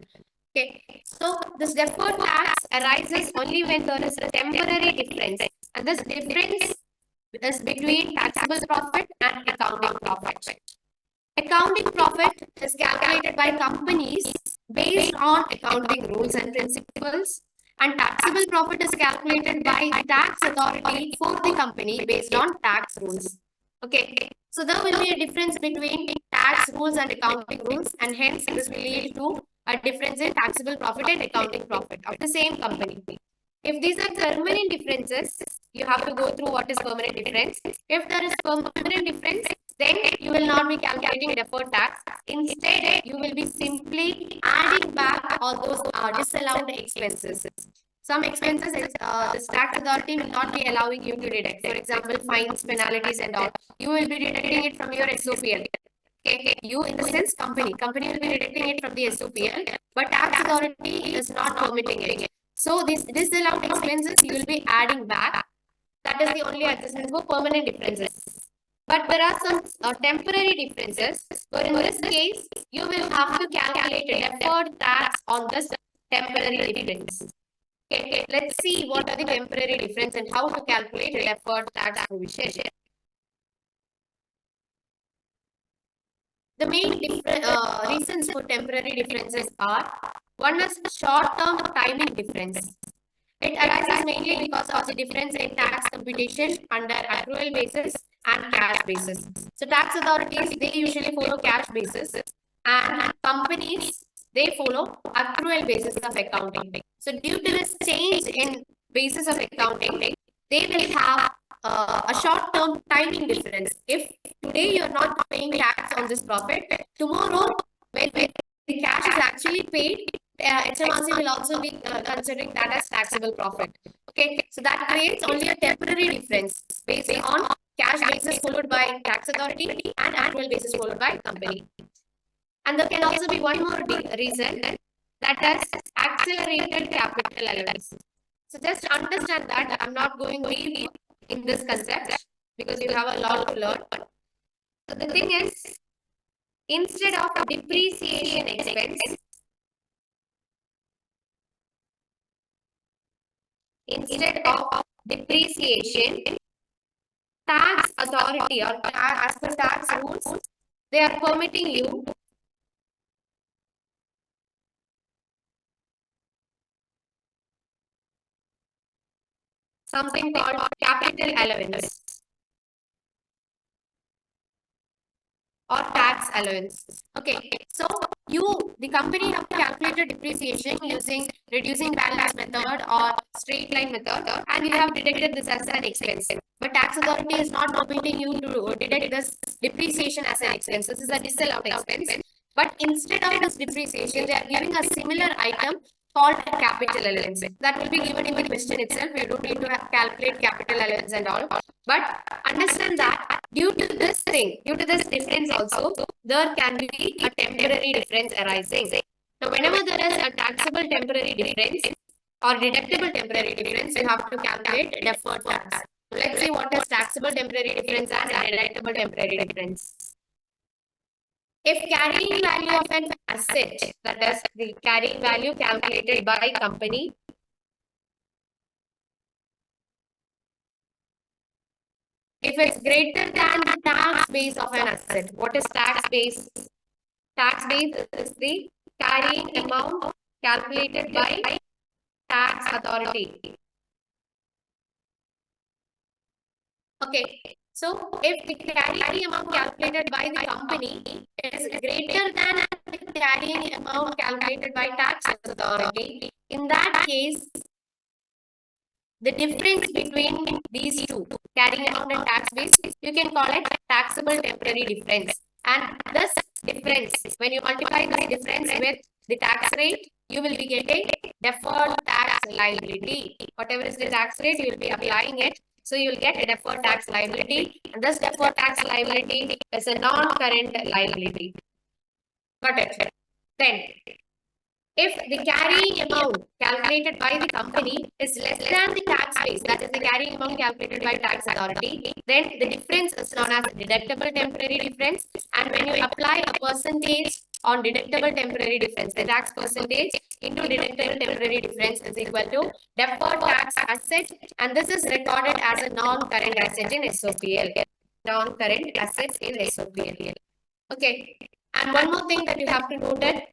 Okay, so this deferred tax arises only when there is a temporary difference, and this difference is between taxable profit and accounting profit. Accounting profit is calculated by companies based on accounting rules and principles, and taxable profit is calculated by the tax authority for the company based on tax rules. Okay, so there will be a difference between tax rules and accounting rules, and hence this will lead to a difference in taxable profit and accounting profit of the same company. If these are permanent differences, you have to go through what is permanent difference. If there is permanent difference, then you will not be calculating deferred tax. Instead, you will be simply adding back all those disallowed expenses. Some expenses, this tax authority will not be allowing you to deduct. For example, fines, penalties, and all. You will be deducting it from your SOPL. Okay, you in the sense company will be deducting it from the SOPL, but tax authority is not permitting it. So this disallowed expenses you will be adding back. That is the only adjustment for permanent differences. But there are some temporary differences. But in this case, you will have to calculate a deferred tax on this temporary difference. Okay, let's see what are the temporary difference and how to calculate a deferred tax provision. The main reasons for temporary differences are: one is short-term timing difference. It arises mainly because of the difference in tax computation under accrual basis and cash basis. So tax authorities, they usually follow cash basis, and companies, they follow accrual basis of accounting. So due to this change in basis of accounting, they will have a short-term timing difference. If today you are not paying tax on this profit, tomorrow when the cash is actually paid, HMRC will also be considering that as taxable profit. Okay, so that creates only a temporary difference based on cash basis followed by tax authority and accrual basis followed by company. And there can also be one more reason, that is accelerated capital allowance. So just understand that I'm not going deep in this concept because you have a lot to learn. So the thing is, instead of depreciation expense, tax authority or as per tax rules, they are permitting you something called capital allowance or tax allowance. Okay, so the company have calculated depreciation using reducing balance method or straight line method, and you have deducted this as an expense. But tax authority is not permitting you to deduct this depreciation as an expense. This is a disallowed expense. But instead of this depreciation, they are giving a similar item called capital allowance. That will be given in the question itself. You don't need to calculate capital allowance and all. But understand that due to this difference also, there can be a temporary difference arising. Now, whenever there is a taxable temporary difference or deductible temporary difference, you have to calculate deferred tax. Let's see what is taxable temporary difference and deductible temporary difference. If carrying value of an asset, that is the carrying value calculated by company, if it's greater than the tax base of an asset. What is tax base? Tax base is the carrying amount calculated by tax authority. Okay, so if the carrying amount calculated by the company is greater than the carrying amount calculated by tax authority, in that case, the difference between these two, carrying amount and tax base, you can call it taxable temporary difference. And this difference, when you multiply this difference with the tax rate, you will be getting deferred tax liability. Whatever is the tax rate, you will be applying it. So you will get a deferred tax liability. And this deferred tax liability is a non-current liability. Got it? Then, if the carrying amount calculated by the company is less than the tax base, that is the carrying amount calculated by tax authority, then the difference is known as deductible temporary difference. And when you apply a percentage on deductible temporary difference, the tax percentage into deductible temporary difference is equal to deferred tax asset, and this is recorded as a non-current asset in SOPL. Non-current assets in SOPL. Okay. And one more thing that you have to note that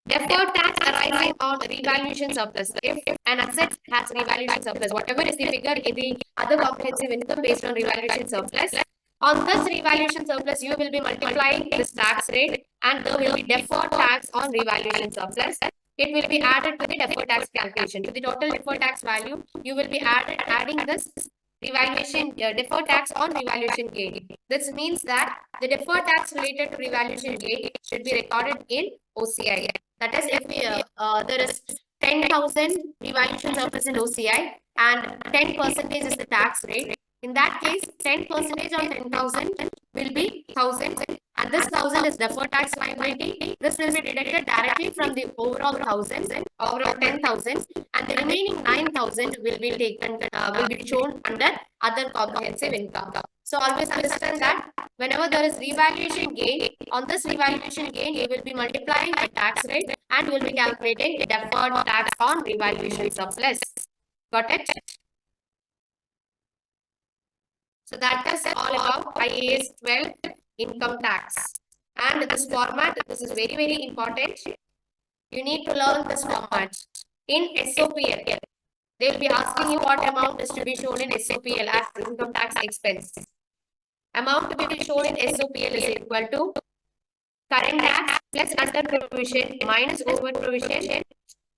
deferred tax arising on revaluation surplus. If an asset has revaluation surplus, whatever is the figure in the other comprehensive income based on revaluation surplus, on this revaluation surplus, you will be multiplying this tax rate and there will be deferred tax on revaluation surplus. It will be added to the deferred tax calculation. To the total deferred tax value, you will be adding this revaluation deferred tax on revaluation gain. This means that the deferred tax related to revaluation gain should be recorded in OCI. That is, if there is 10,000 revaluation surplus in OCI and 10% is the tax rate, in that case, 10% on 10,000 will be 1,000, and this 1,000 is deferred tax liability. This will be deducted directly from the overall 1,000, overall 10,000, and the remaining 9,000 will be taken, will be shown under other comprehensive income. So always understand that whenever there is revaluation gain, on this revaluation gain, you will be multiplying the tax rate and you will be calculating deferred tax on revaluation surplus. Got it? So that is all about IAS 12 income tax. And this format, this is very, very important. You need to learn this format. In SOPL, they will be asking you what amount is to be shown in SOPL as income tax expense. Amount to be shown in SOPL is equal to current tax plus under provision minus over provision.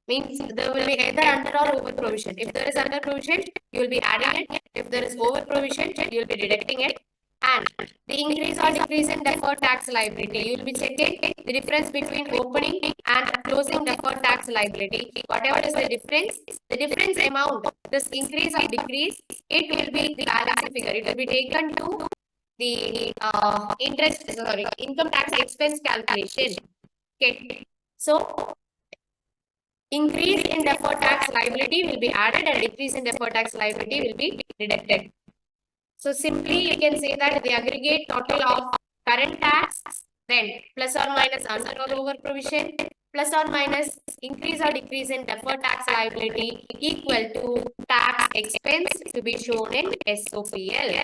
Means there will be either under or over provision. If there is under provision, you will be adding it. If there is over provision, you will be deducting it. And the increase or decrease in deferred tax liability, you will be checking the difference between opening and closing deferred tax liability. Whatever is the difference amount, this increase or decrease, it will be the balancing figure. It will be taken to the income tax expense calculation. Okay. So, increase in deferred tax liability will be added and decrease in deferred tax liability will be deducted. So simply you can say that the aggregate total of current tax, then plus or minus under or over provision, plus or minus increase or decrease in deferred tax liability equal to tax expense to be shown in SOPL.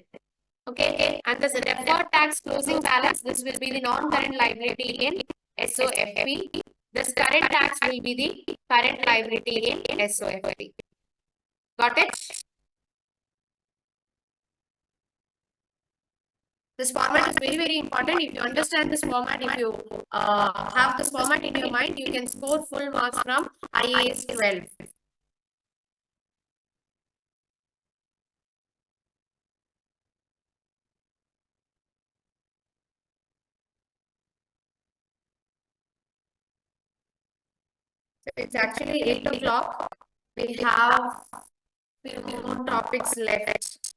Okay, and this deferred tax closing balance, this will be the non-current liability in SOFP. This current tax will be the current liability in SOFP. Got it? This format is very, very important. If you understand this format, if you have this format in your mind, you can score full marks from IAS 12. So it's actually 8 o'clock. We have few more topics left.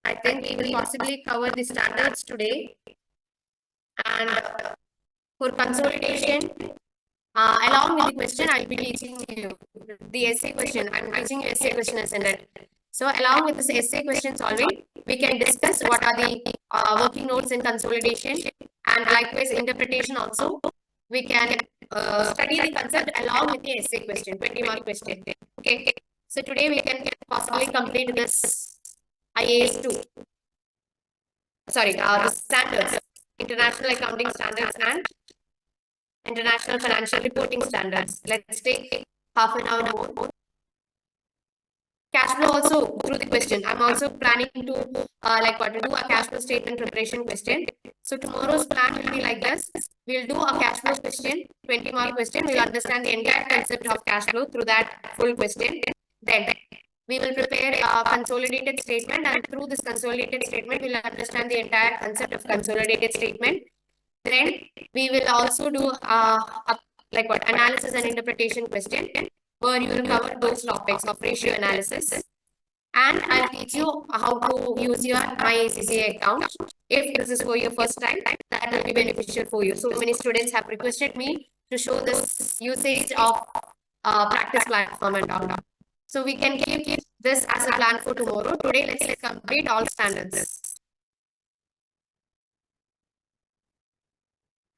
I think we will possibly cover the standards today. And for consolidation, along with the question, I'll be teaching you the essay question. I'm teaching you essay question assignment. So along with this essay question solving, we can discuss what are the working notes in consolidation, and likewise interpretation also. We can study the concept along with the essay question, 20-mark question. Okay. So today we can possibly complete this IAS 2. Sorry, the standards, International Accounting Standards and International Financial Reporting Standards. Let's take half an hour more. Cash flow also through the question. I'm also planning to do a cash flow statement preparation question. So tomorrow's plan will be like this. We'll do a cash flow question, 20 mark question. We'll understand the entire concept of cash flow through that full question. Then we will prepare a consolidated statement, and through this consolidated statement, we'll understand the entire concept of consolidated statement. Then we will also do analysis and interpretation question, where you will cover those topics of ratio analysis. And I'll teach you how to use your MyACCA account. If this is for your first time, that will be beneficial for you. So many students have requested me to show this usage of practice platform and all. So we can keep this as a plan for tomorrow. Today, let's complete all standards.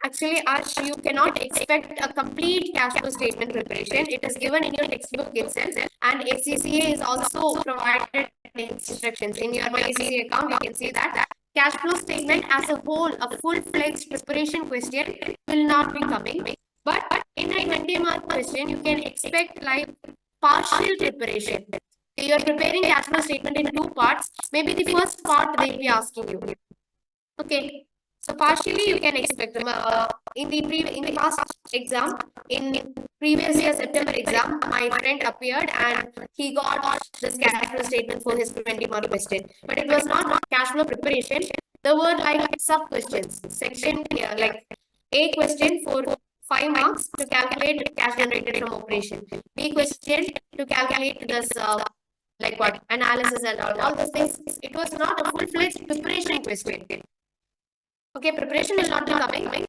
Actually, Arsh, you cannot expect a complete cash flow statement preparation. It is given in your textbook itself, and ACCA is also provided instructions. In your MyACCA account, you can see that cash flow statement as a whole, a full-fledged preparation question will not be coming. But in a 20-mark question, you can expect like partial preparation. You are preparing cash flow statement in two parts. Maybe the first part they will be asking you. Okay. So partially you can expect in the past exam, in previous year September exam, my friend appeared and he got this cash flow statement for his 20-mark question. But it was not cash flow preparation. There were like sub questions, section like A question for 5 marks to calculate cash generated from operation. B question to calculate this analysis and all those things. It was not a full-fledged preparation question. Okay, preparation will not be coming.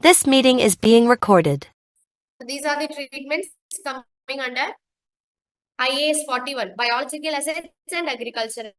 This meeting is being recorded. So these are the treatments coming under IAS 41, Biological Assets and Agricultural